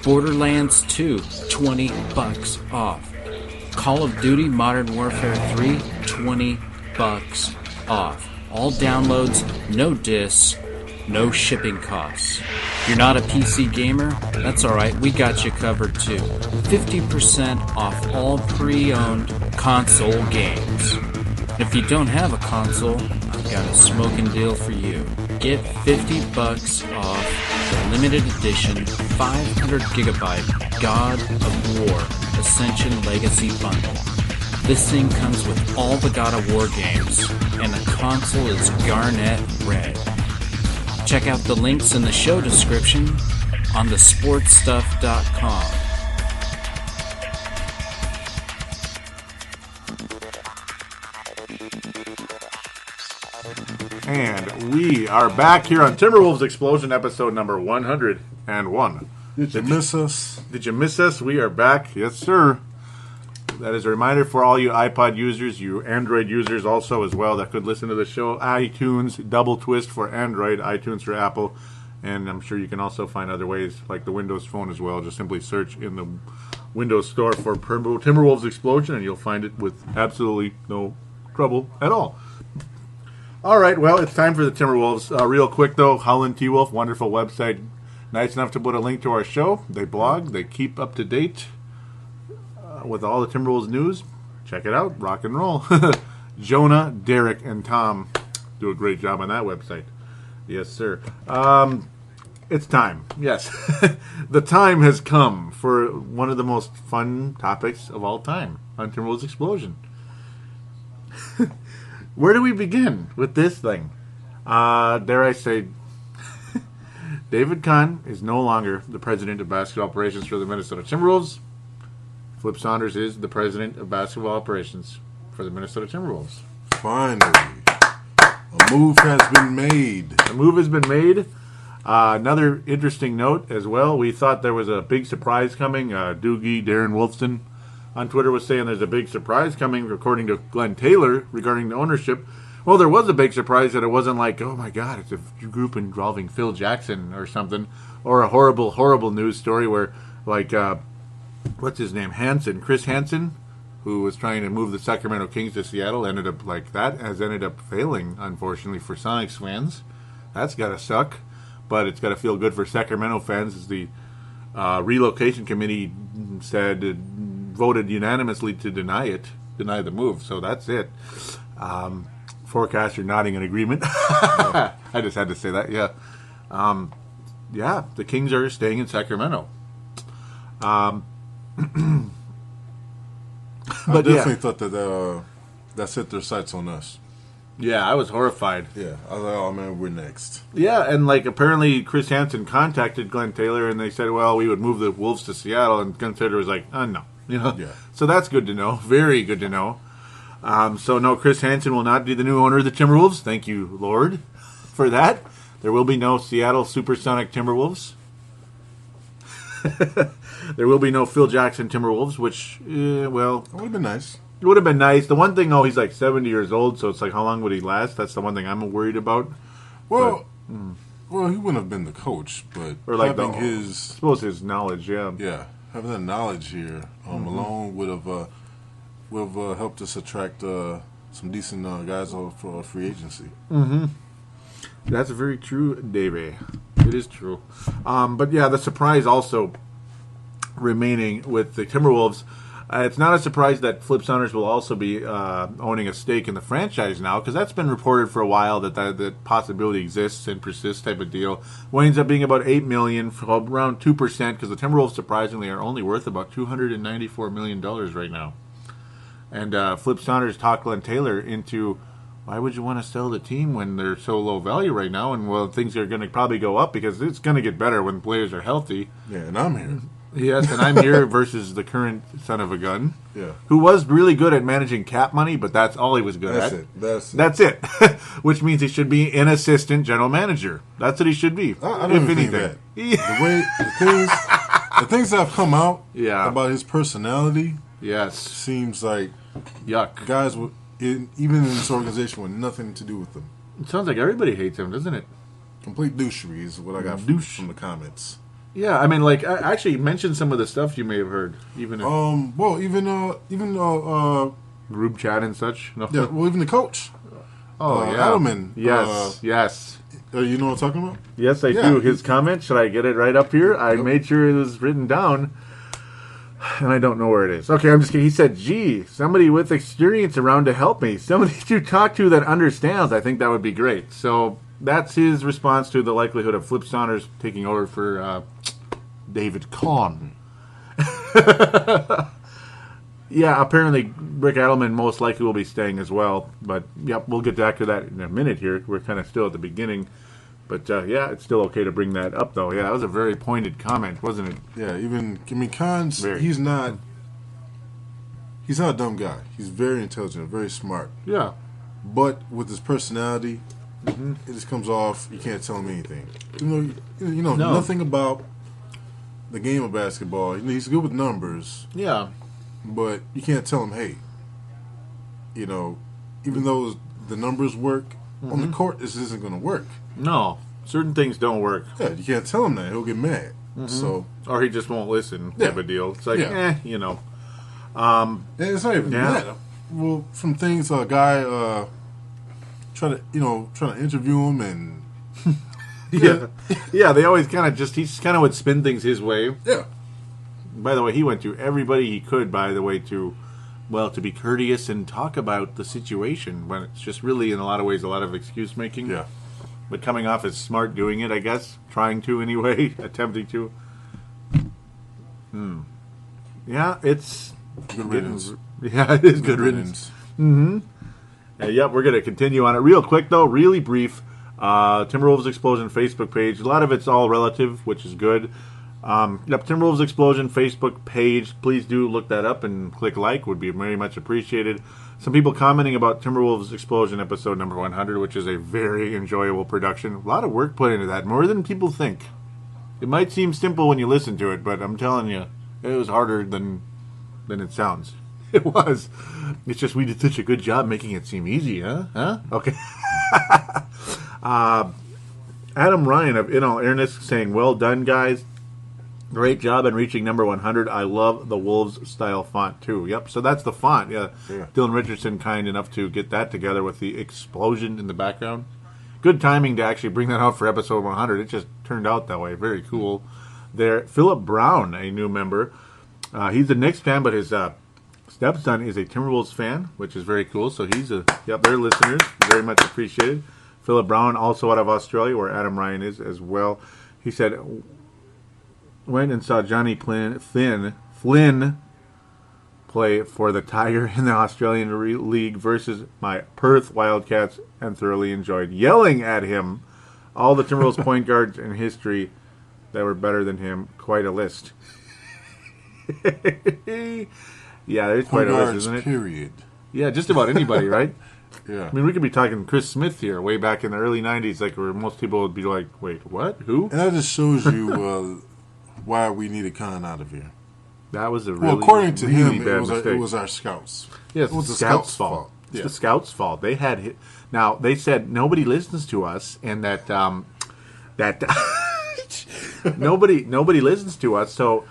Borderlands 2, $20 off. Call of Duty Modern Warfare 3, $20 off. All downloads, no discs, no shipping costs. If you're not a PC gamer, that's alright, we got you covered too. 50% off all pre-owned console games. And if you don't have a console, I've got a smoking deal for you. Get $50 off the limited edition 500 gigabyte God of War Ascension Legacy Bundle. This thing comes with all the God of War games, and the console is Garnet Red. Check out the links in the show description on thesportstuff.com. And we are back here on Timberwolves Explosion, episode number 101. Did you miss us? Did you miss us? We are back. Yes, sir. That is a reminder for all you iPod users, you Android users also as well that could listen to the show. iTunes, Double Twist for Android, iTunes for Apple, and I'm sure you can also find other ways like the Windows Phone as well. Just simply search in the Windows Store for Timberwolves Explosion and you'll find it with absolutely no trouble at all. All right, well, it's time for the Timberwolves. Real quick, though, Howlin' T-Wolf, wonderful website. Nice enough to put a link to our show. They blog. They keep up to date with all the Timberwolves news. Check it out. Rock and roll. Jonah, Derek, and Tom do a great job on that website. Yes, sir. It's time. Yes. The time has come for one of the most fun topics of all time on Timberwolves Explosion. Where do we begin with this thing? Dare I say, David Kahn is no longer the president of basketball operations for the Minnesota Timberwolves. Flip Saunders is the president of basketball operations for the Minnesota Timberwolves. Finally. A move has been made. A move has been made. Another interesting note as well. We thought there was a big surprise coming. Doogie, Darren Wolfson on Twitter was saying there's a big surprise coming, according to Glenn Taylor, regarding the ownership. Well, there was a big surprise that it wasn't like, oh my God, it's a group involving Phil Jackson or something, or a horrible, horrible news story where, like, what's his name, Chris Hansen, who was trying to move the Sacramento Kings to Seattle, ended up failing, unfortunately, for Sonics fans. That's got to suck, but it's got to feel good for Sacramento fans as the relocation committee voted unanimously to deny the move. So that's it. Forecaster nodding in agreement. I just had to say that, yeah. Yeah, the Kings are staying in Sacramento. I definitely thought that set their sights on us. Yeah, I was horrified. Yeah, I was like, oh man, we're next. Yeah, and like apparently Chris Hansen contacted Glenn Taylor and they said, well, we would move the Wolves to Seattle, and Glenn Taylor was like, no. Yeah. So that's good to know. Very good to know. So no, Chris Hansen will not be the new owner of the Timberwolves. Thank you, Lord, for that. There will be no Seattle Supersonic Timberwolves. There will be no Phil Jackson Timberwolves, which, well... That would have been nice. It would have been nice. The one thing, though, he's like 70 years old, so it's like, how long would he last? That's the one thing I'm worried about. Well, well, he wouldn't have been the coach, but Or like having I suppose his knowledge, yeah. having that knowledge here alone would have helped us attract some decent guys for free agency. That's very true, Davey. It is true. But yeah, the surprise also remaining with the Timberwolves. It's not a surprise that Flip Saunders will also be owning a stake in the franchise now, because that's been reported for a while that possibility exists and persists type of deal. Winds up being about $8 million, for around 2%, because the Timberwolves surprisingly are only worth about $294 million right now. And Flip Saunders talked Glenn Taylor into, why would you want to sell the team when they're so low value right now? And well, things are going to probably go up because it's going to get better when players are healthy. Yeah, and I'm here. Yes, and I'm here versus the current son of a gun. Yeah. Who was really good at managing cap money, but that's all he was good at. That's it. Which means he should be an assistant general manager. That's what he should be. I don't even think that. The things that have come out about his personality seems like yuck. Guys even in this organization with nothing to do with them. It sounds like everybody hates him, doesn't it? Complete douchery is what I got from the comments. Yeah, I mean, like, I actually mentioned some of the stuff you may have heard, even if, group chat and such. No. Yeah, well, even the coach. Edelman. Yes. You know what I'm talking about? Yes, I do. His comment. Should I get it right up here? I made sure it was written down, and I don't know where it is. Okay, I'm just kidding. He said, "Gee, somebody with experience around to help me. Somebody to talk to that understands. I think that would be great." So that's his response to the likelihood of Flip Saunders taking over for David Kahn. Yeah, apparently Rick Edelman most likely will be staying as well. But, yep, we'll get back to that in a minute here. We're kind of still at the beginning. But, yeah, it's still okay to bring that up, though. Yeah, that was a very pointed comment, wasn't it? Yeah, Kahn's, he's not a dumb guy. He's very intelligent, very smart. Yeah. But with his personality, it just comes off, you can't tell him anything. You know nothing about the game of basketball. He's good with numbers. Yeah. But you can't tell him, hey, even though the numbers work, on the court, this isn't going to work. No. Certain things don't work. Yeah, you can't tell him that. He'll get mad. So, or he just won't listen type of deal. It's like, it's not even that. Well, from things a guy trying to interview him and they always kind of he kind of would spin things his way. Yeah. By the way, he went to everybody he could, by the way, to be courteous and talk about the situation, when it's just really, in a lot of ways, a lot of excuse making. Yeah. But coming off as smart doing it, I guess. Trying to, anyway. Attempting to. Yeah, it's... Good riddance. Yeah, it is good riddance. Yep, we're going to continue on it. Real quick, though, really brief. Timberwolves Explosion Facebook page. A lot of it's all relative, which is good. Timberwolves Explosion Facebook page. Please do look that up and click like. Would be very much appreciated. Some people commenting about Timberwolves Explosion episode number 100, which is a very enjoyable production. A lot of work put into that, more than people think. It might seem simple when you listen to it, but I'm telling you, it was harder than it sounds. It was. It's just we did such a good job making it seem easy, huh? Okay. Adam Ryan of In All Airness saying, well done, guys. Great job in reaching number 100. I love the Wolves style font too. Yep, so that's the font. Yeah. Dylan Richardson kind enough to get that together with the explosion in the background. Good timing to actually bring that out for episode 100. It just turned out that way. Very cool. There, Philip Brown, a new member. He's a Knicks fan, but his stepson is a Timberwolves fan, which is very cool. So they're listeners. Very much appreciated. Philip Brown, also out of Australia, where Adam Ryan is as well. He said, went and saw Johnny Flynn play for the Tiger in the Australian League versus my Perth Wildcats and thoroughly enjoyed yelling at him. All the Timberwolves point guards in history that were better than him. Quite a list. Yeah, there's quite a list, isn't it? Period. Yeah, just about anybody, right? Yeah. I mean, we could be talking Chris Smith here, way back in the early 90s, like where most people would be like, wait, what? Who? And that just shows you why we needed Kahn out of here. That was a really, Well, according to really him, bad it mistake. was our scouts. Yes, it was the scouts' fault. It's Yeah. the scouts' fault. They had now they said nobody listens to us, and that nobody listens to us. So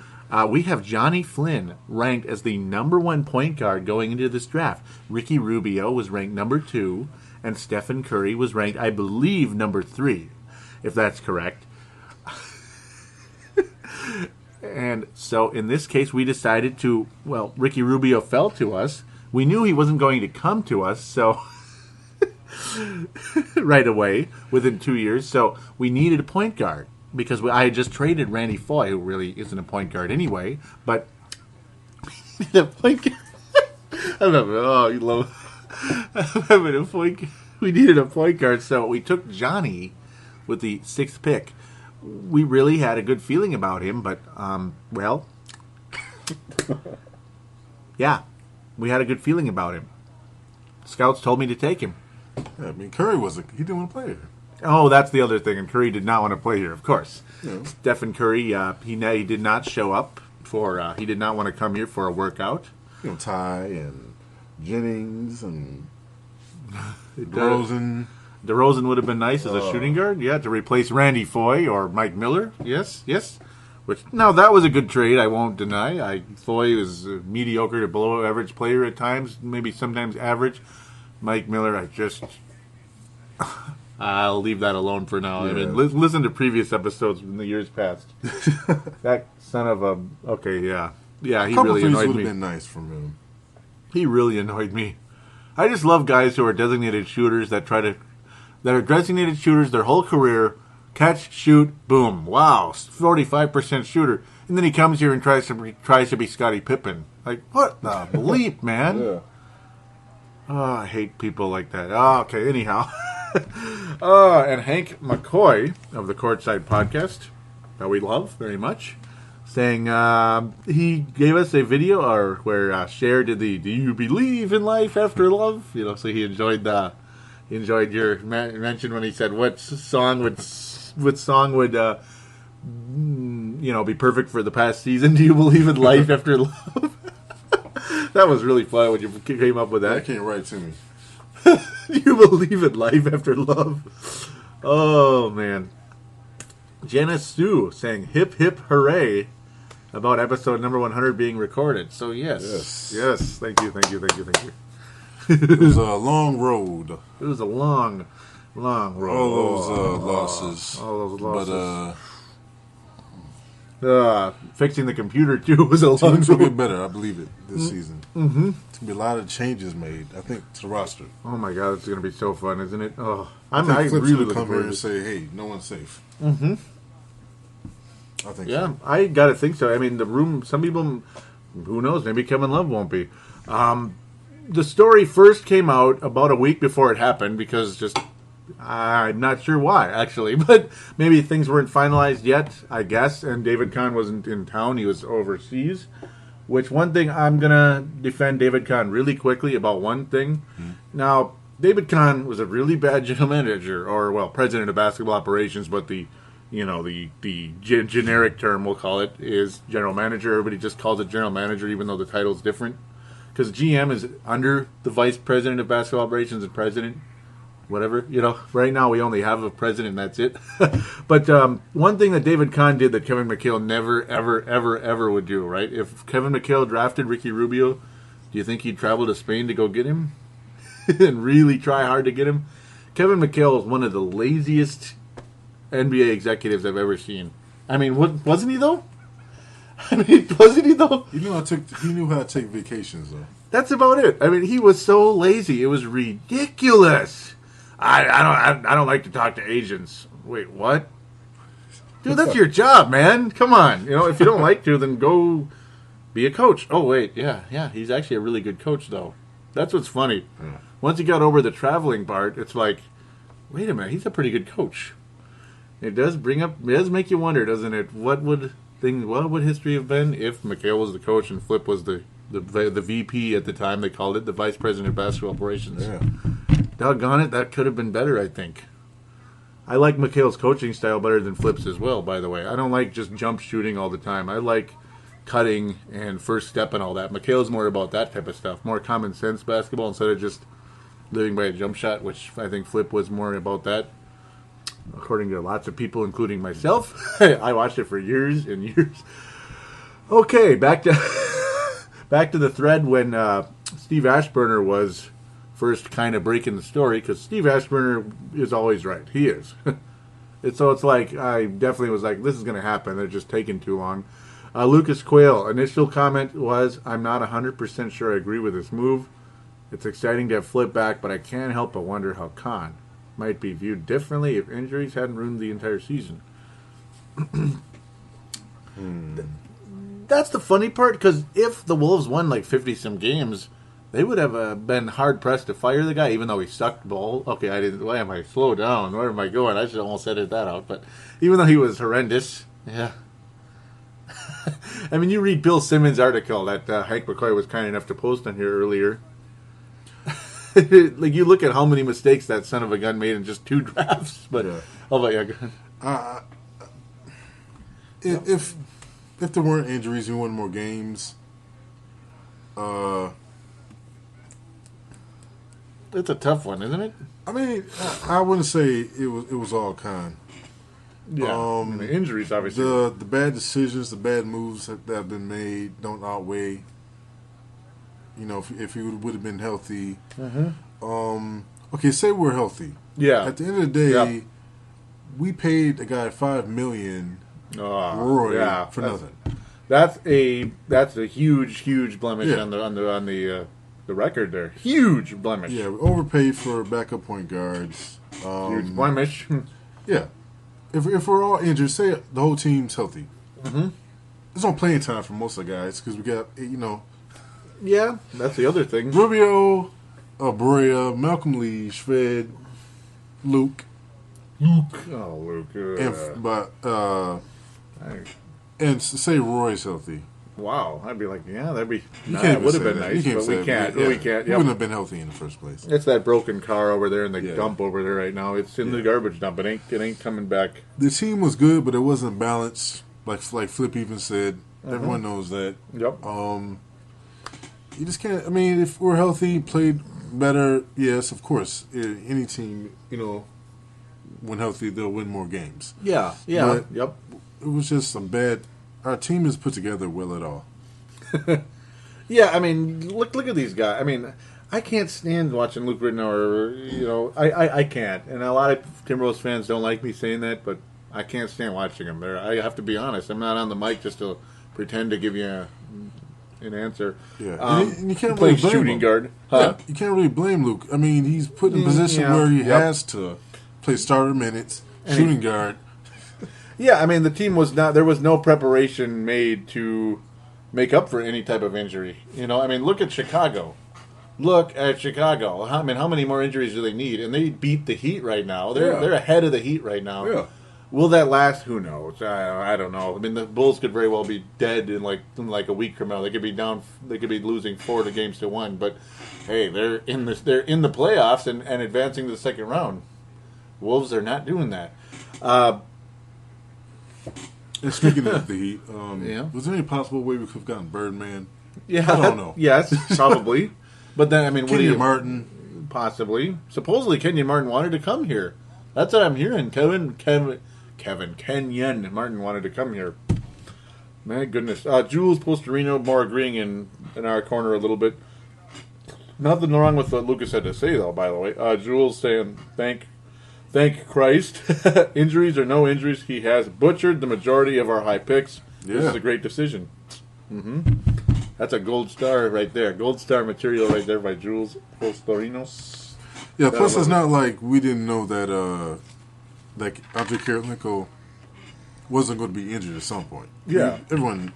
we have Johnny Flynn ranked as the number 1 point guard going into this draft. Ricky Rubio was ranked number 2, and Stephen Curry was ranked, I believe, number 3, if that's correct. And so in this case, we decided to, well, Ricky Rubio fell to us. We knew he wasn't going to come to us, so right away, within 2 years. So we needed a point guard because I had just traded Randy Foye, who really isn't a point guard anyway, but we needed a point guard. I love it. Oh, you love having a point guard. We needed a point guard, so we took Johnny with the 6th pick. We really had a good feeling about him, but, well, yeah, we had a good feeling about him. Scouts told me to take him. Yeah, I mean, Curry he didn't want to play here. Oh, that's the other thing, and Curry did not want to play here, of course. Yeah. Stephen Curry, he did not show up he did not want to come here for a workout. You know, Ty and Jennings and DeRozan. DeRozan would have been nice as a shooting guard, yeah, to replace Randy Foye or Mike Miller. Yes. Which now that was a good trade. I won't deny. Foye was a mediocre to below average player at times, maybe sometimes average. Mike Miller, I'll leave that alone for now. Yeah. I mean, listen to previous episodes in the years past. That son of a yeah. He really annoyed would me. have been nice from him. He really annoyed me. I just love guys who are designated shooters that are designated shooters their whole career, catch, shoot, boom, wow, 45% shooter, and then he comes here and tries to be Scottie Pippen. Like, what the bleep, man? Yeah. Oh, I hate people like that. Oh, okay, anyhow. And Hank McCoy of the Courtside Podcast, that we love very much, saying he gave us a video where Cher did the "Do you believe in life after love?" So he enjoyed your mention when he said what song would be perfect for the past season. Do you believe in life after love? That was really fun when you came up with that. That came right to me. You believe in life after love? Oh man. Janice Sue saying hip hip hooray about episode number 100 being recorded. So yes. Thank you. It was a long road. It was a long road. All those losses. All those losses. But fixing the computer too was a long teams will road. get better. I believe it this season. Mm-hmm. It's gonna be a lot of changes made. I think to the roster. Oh my God, it's gonna be so fun, isn't it? Oh, I think Flip's really gonna come here forward and to say, "Hey, no one's safe." Mm-hmm. I think. Yeah, so. I gotta think so. I mean, the room. Some people, who knows? Maybe Kevin Love won't be. The story first came out about a week before it happened because I'm not sure why actually, but maybe things weren't finalized yet, I guess. And David Kahn wasn't in town; he was overseas. Which one thing I'm gonna defend David Kahn really quickly about one thing. Mm-hmm. Now, David Kahn was a really bad general manager, or president of basketball operations, but the generic term we'll call it is general manager. Everybody just calls it general manager, even though the title's different. Because GM is under the vice president of basketball operations and president, whatever. Right now we only have a president and that's it. But one thing that David Kahn did that Kevin McHale never, ever, ever, ever would do, right? If Kevin McHale drafted Ricky Rubio, do you think he'd travel to Spain to go get him? And really try hard to get him? Kevin McHale is one of the laziest NBA executives I've ever seen. I mean, wasn't he though? Wasn't he though? He knew how to take vacations though. That's about it. I mean, he was so lazy. It was ridiculous. I don't like to talk to agents. Wait, what? Dude, that's your job, man. Come on. If you don't like to, then go be a coach. Oh, wait. Yeah. He's actually a really good coach, though. That's what's funny. Yeah. Once he got over the traveling part, it's like, wait a minute, he's a pretty good coach. It does make you wonder, doesn't it? What would history have been if McHale was the coach and Flip was the VP at the time? They called it the vice president of basketball operations. Yeah. Doggone it, that could have been better, I think. I like McHale's coaching style better than Flip's as well, by the way. I don't like just jump shooting all the time. I like cutting and first step and all that. Mikhail's more about that type of stuff, more common sense basketball instead of just living by a jump shot, which I think Flip was more about that. According to lots of people, including myself. I watched it for years and years. Okay, back to the thread when Steve Ashburner was first kind of breaking the story, because Steve Ashburner is always right. He is. So it's like, I definitely was like, this is going to happen. They're just taking too long. Lucas Quayle, initial comment was, I'm not 100% sure I agree with this move. It's exciting to have Flip back, but I can't help but wonder how Kahn might be viewed differently if injuries hadn't ruined the entire season. That's the funny part, because if the Wolves won like 50-some games, they would have been hard-pressed to fire the guy, even though he sucked ball. Okay, why am I slow down? Where am I going? I should almost edit that out. But even though he was horrendous, yeah. I mean, you read Bill Simmons' article that Hank McCoy was kind enough to post on here earlier. Like, you look at how many mistakes that son of a gun made in just 2 drafts. But Yeah. Oh my God. If there weren't injuries, we won more games. It's a tough one, isn't it? I mean, I wouldn't say it was all Kahn. Yeah. And the injuries, obviously. The bad decisions, the bad moves that have been made don't outweigh. You know, if he would have been healthy. Okay, say we're healthy. Yeah. At the end of the day, we paid a guy $5 million, Roy, for nothing. That's a huge blemish on the record there. Huge blemish. Yeah, we overpaid for backup point guards. Huge blemish. Yeah. If we're all injured, say the whole team's healthy. There's no playing time for most of the guys because we got, Yeah, that's the other thing. Rubio, Brea, Malcolm Lee, Shved, Luke. Oh, Luke. And say Roy's healthy. Wow, I'd be like, yeah, that'd be. You can't would have say been that. nice, but we can't. Yeah. We can't. He wouldn't have been healthy in the first place. It's that broken car over there in the dump over there right now. It's in the garbage dump. It ain't coming back. The team was good, but it wasn't balanced. Like Flip even said, everyone knows that. Yep. You just can't. I mean, if we're healthy, played better, yes, of course. Any team, when healthy, they'll win more games. Yeah. But Yep. It was just some bad. Our team is put together well at all. Yeah, I mean, look at these guys. I mean, I can't stand watching Luke Ridnour. I can't. And a lot of Timberwolves fans don't like me saying that, but I can't stand watching him. I have to be honest. I'm not on the mic just to pretend to give you an answer. Yeah, and you can't play really blame shooting him. guard. Yeah, you can't really blame Luke. I mean, he's put in a position where he has to play starter minutes, shooting guard. Yeah, I mean, the team was not. There was no preparation made to make up for any type of injury. I mean, look at Chicago. How many more injuries do they need? And they beat the Heat right now. They're ahead of the Heat right now. Yeah. Will that last? Who knows? I don't know. I mean, the Bulls could very well be dead in like a week from now. They could be down. They could be losing 4 games to 1. But hey, they're in the playoffs and advancing to the second round. Wolves are not doing that. And speaking of the Heat, was there any possible way we could have gotten Birdman? Yeah, I don't know. Yes, probably. But then, I mean, Kenyon Martin. Possibly. Supposedly, Kenyon Martin wanted to come here. That's what I'm hearing. Kenyon Martin wanted to come here. My goodness. Jules Postorino more agreeing in our corner a little bit. Nothing wrong with what Lucas had to say, though, by the way. Jules saying, thank Christ. Injuries or no injuries, he has butchered the majority of our high picks. Yeah. This is a great decision. That's a gold star right there. Gold star material right there by Jules Postorino. Yeah, plus it's not like we didn't know that Andre Karolinko wasn't going to be injured at some point. Yeah. Everyone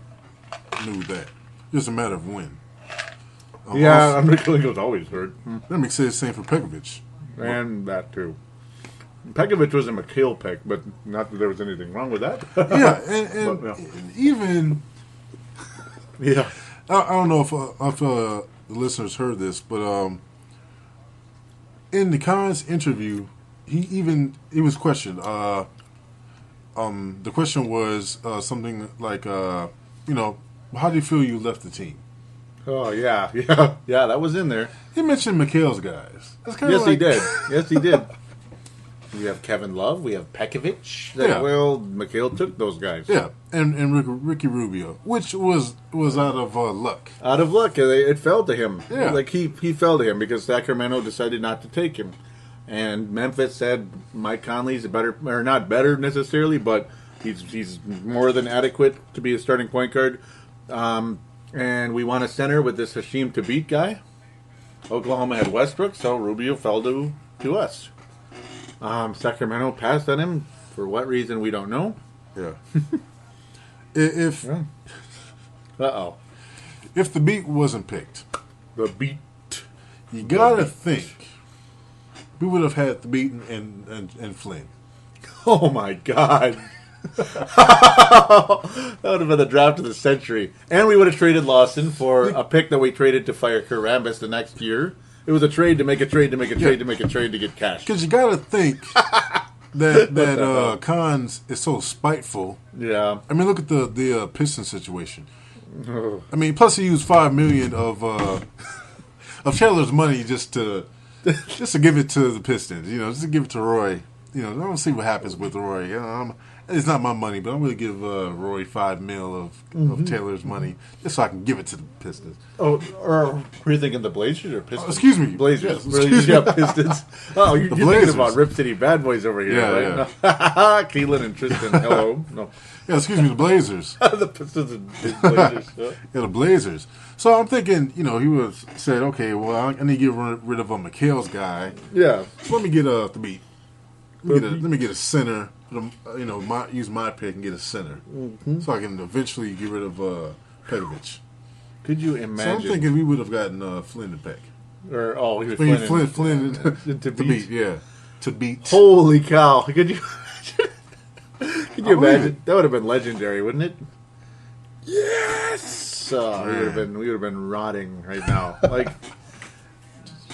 knew that. Just a matter of when. Andre Karolinko's always hurt. Let me say the same for Pekovic. And that, too. Pekovic was a McHale pick, but not that there was anything wrong with that. Yeah, and even... Yeah. I don't know if the listeners heard this, but in the Kahn's interview, he was questioned. The question was something like, How do you feel you left the team? Oh, yeah. That was in there. He mentioned McHale's guys. That's Yes, he did. Yes, he did. We have Kevin Love. We have Pekovic. Yeah. Well, McHale took those guys. Yeah, and Ricky Rubio, which was out of luck. Out of luck. It fell to him. Yeah. Like, he fell to him because Sacramento decided not to take him. And Memphis said Mike Conley's better, or not better necessarily, but he's more than adequate to be a starting point guard. And we want a center with this Hasheem Thabit guy. Oklahoma had Westbrook, so Rubio fell to us. Sacramento passed on him for what reason we don't know. Yeah. if if the beat wasn't picked, the beat, you gotta think we would have had the beat and Flynn. Oh my God. That would have been the draft of the century. And we would have traded Lawson for a pick that we traded to fire Karambas the next year. It was a trade to make a trade to make a trade to make a trade to get cash. Because you got to think that Kahn is so spiteful. Yeah. I mean, look at the Pistons situation. I mean, plus he used $5 million of Chandler's money just to give it to the Pistons. Just to give it to Roy. I don't see what happens with Roy. It's not my money, but I'm going to give Roy $5 million of Taylor's money just so I can give it to the Pistons. Oh, or were you thinking the Blazers or Pistons? Excuse me. Blazers. Yes, excuse me. Yeah, Pistons. Oh, you're thinking about Rip City Bad Boys over here, right? Yeah. Keelan and Tristan, hello. No. Yeah, excuse me, the Blazers. The Pistons and Blazers. Yeah, the Blazers. So I'm thinking, he would have said, okay, well, I need to get rid of a McHale's guy. Yeah. So let me get the beat. Let me get a center. Use my pick and get a center, so I can eventually get rid of Pekovic. Could you So imagine? I'm thinking we would have gotten Flynn to pick. Or he was Flynn to beat. beat. Yeah, to beat. Holy cow! Could you? Could you I imagine? That would have been legendary, wouldn't it? Yes. We would have been rotting right now. Like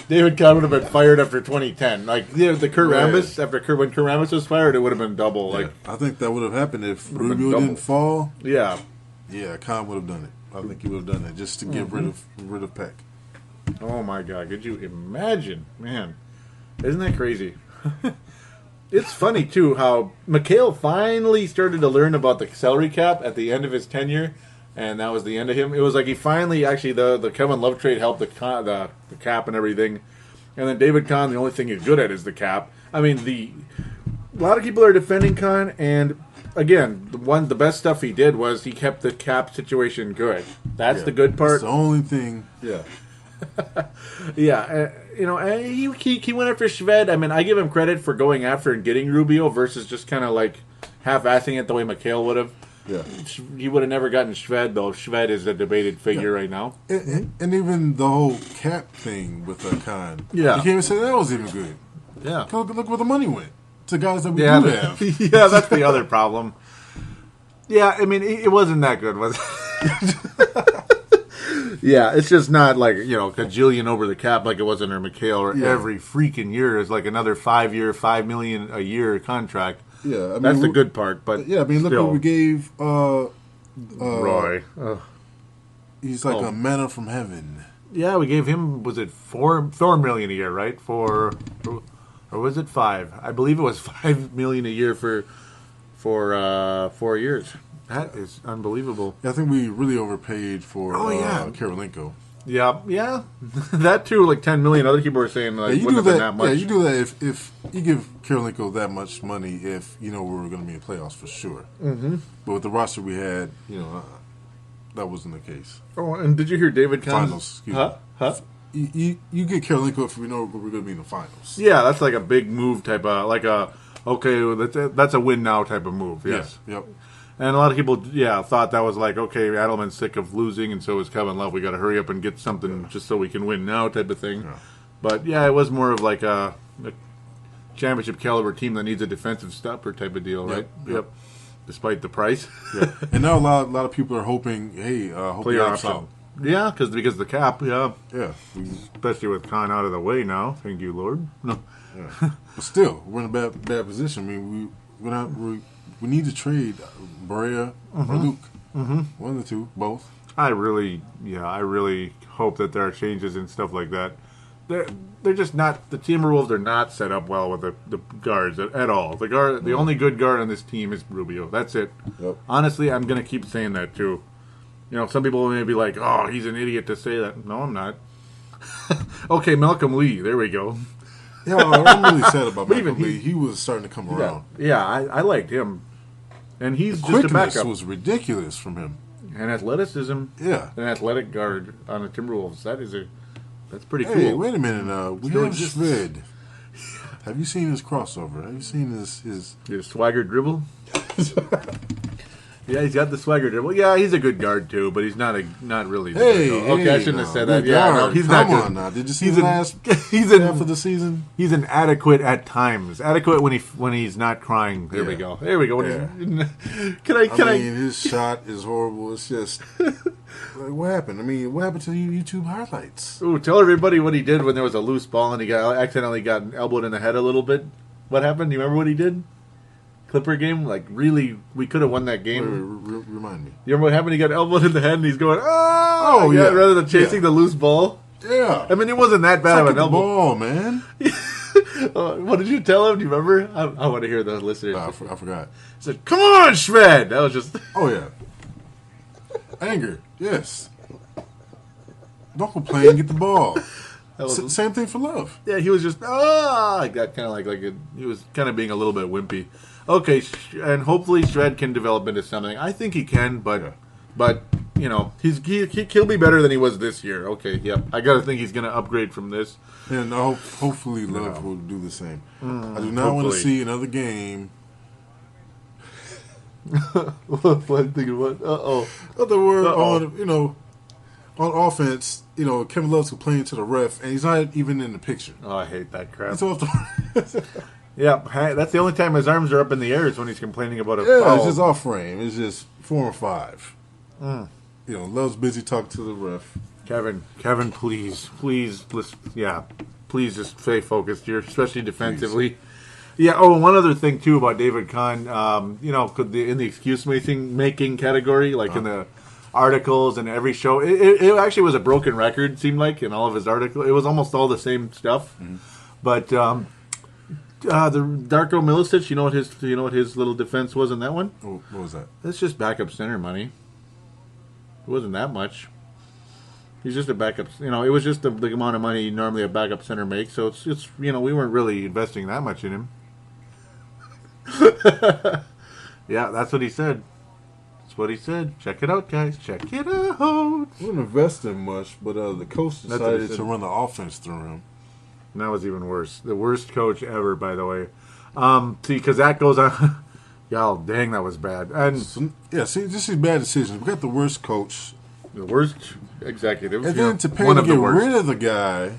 David Kahn would have been fired after 2010. Like the Kurt Rambis when Kurt Rambis was fired, it would have been double. Yeah. Like I think that would have happened if Rubio didn't fall. Yeah. Yeah, Kahn would have done it. I think he would have done it just to get rid of Peck. Oh my God! Could you imagine, man? Isn't that crazy? It's funny too how McHale finally started to learn about the salary cap at the end of his tenure, and that was the end of him. It was like he finally actually the Kevin Love trade helped the cap and everything, and then David Kahn, the only thing he's good at is the cap. I mean, a lot of people are defending Kahn, and again, the best stuff he did was he kept the cap situation good. That's the good part. That's the only thing. Yeah. Yeah, he went after Shved. I mean, I give him credit for going after and getting Rubio versus just kind of like half-assing it the way McHale would have. Yeah. He would have never gotten Shved, though. Shved is a debated figure right now. And even the whole cap thing with Kahn. Yeah. You can't even say that was even good. Yeah. Look where the money went. To guys that we do have. Yeah, that's the other problem. Yeah, I mean, it wasn't that good, was it? Yeah, it's just not like, cajillion over the cap like it was under McHale or every freaking year is like another 5-year, $5 million a year contract. Yeah, I mean, that's the good part. But yeah, I mean, look what we gave Roy. He's like a manna from heaven. Yeah, we gave him, was it $4 million a year, right? Or was it 5? I believe it was $5 million a year for 4 years. That is unbelievable. Yeah, I think we really overpaid for Karolinko. Yeah, that too. Like $10 million. Other people were saying like wouldn't have been that much. Yeah, you do that if you give Karolinko that much money if we were going to be in playoffs for sure. Mm-hmm. But with the roster we had, that wasn't the case. Oh, and did you hear David Kahn? Finals. Huh? You get Karolinko if we know we're going to be in the finals. Yeah, that's like a big move type of that's a win now type of move. Yes. Yeah, yep. And a lot of people, thought that was like, okay, Adelman's sick of losing, and so is Kevin Love. We got to hurry up and get something just so we can win now, type of thing. Yeah. But it was more of like a championship caliber team that needs a defensive stopper type of deal, right? Yep. Despite the price. Yeah. And now a lot of people are hoping, hope player the option. out. Yeah, because the cap. Yeah. Yeah. Especially with Kahn out of the way now. Thank you, Lord. No. Yeah. But still, we're in a bad position. I mean, we need to trade Barea or Luke. Mm-hmm. One of the two, both. I really hope that there are changes and stuff like that. They're just not, the Timberwolves are not set up well with the guards at all. The only good guard on this team is Rubio. That's it. Yep. Honestly, I'm going to keep saying that too. You know, some people may be like, "Oh, he's an idiot to say that." No, I'm not. Okay, Malcolm Lee. There we go. Yeah, I'm really sad about But even Malcolm Lee. He was starting to come around. Yeah, I liked him, and he's The just a quickness backup. was ridiculous from him. And athleticism, Yeah. an athletic guard on the Timberwolves. That's pretty Hey, cool. wait a minute. We Still have exists. Shred. Have you seen his crossover? Have you seen his His swagger dribble. Yeah, he's got the swagger dribble. Yeah, he's a good guard too, but he's not really. The Hey, good guard. Okay, I shouldn't have said that. good Yeah, no, guard. he's Come not good. on now. Did you see He's the an- last he's half of an the season? he's an adequate at times. Adequate when he's not crying. There we Yeah. go. There we go. Yeah. Can I I? mean, his shot is horrible. It's just like, what happened? I mean, what happened to the YouTube highlights? Ooh, tell everybody what he did when there was a loose ball and he accidentally got elbowed in the head a little bit. What happened? Do you remember what he did? Clipper game, like really, we could have won that Wait, game. remind me. You remember what happened? He got elbowed in the head and he's going, "Oh, yeah. rather than chasing Yeah. the loose ball. Yeah. I mean, it wasn't that bad of an the elbow. ball, man. What did you tell him? Do you remember? I want to hear the listeners. I forgot. He said, "Come on, Shred." That was just. Oh, yeah. Anger. Yes. Don't complain. Get the ball. That was, Same thing for Love. yeah, he was just like that, kind of like he was kind of being a little bit wimpy. Okay, and hopefully Shred can develop into something. I think he can, but you know he'll be better than he was this year. Okay, yep. I got to think he's going to upgrade from this. And hopefully Love will do the same. I do not want to hopefully. see another game. What I'm thinking? What? Other word Uh-oh. on offense, Kevin Love's complaining to the ref, and he's not even in the picture. Oh, I hate that crap. He's off the. Yeah, that's the only time his arms are up in the air is when he's complaining about a Yeah, foul. it's just off frame. It's just 4 and 5. Love's busy talking to the ref. Kevin, please, listen, please just stay focused here, especially defensively. Yeah. Oh, one other thing too about David Kahn, in the excuse making category, like in the articles and every show, it actually was a broken record. It seemed like in all of his articles, it was almost all the same stuff. Mm-hmm. But the Darko Milicic, you know what his little defense was in that one? Oh, what was that? That's just backup center money. It wasn't that much. He's just a backup. It was just the amount of money normally a backup center makes. So it's we weren't really investing that much in him. Yeah, that's what he said. That's what he said. Check it out, guys. Check it out. We didn't invest in much, but the coach That's what he decided said. to run the offense through him. And that was even worse. The worst coach ever, by the way. Because that goes on. Y'all, dang, that was bad. And This is bad decisions. We got the worst coach. the worst executive. And then to pay one to of get the worst. rid of the guy,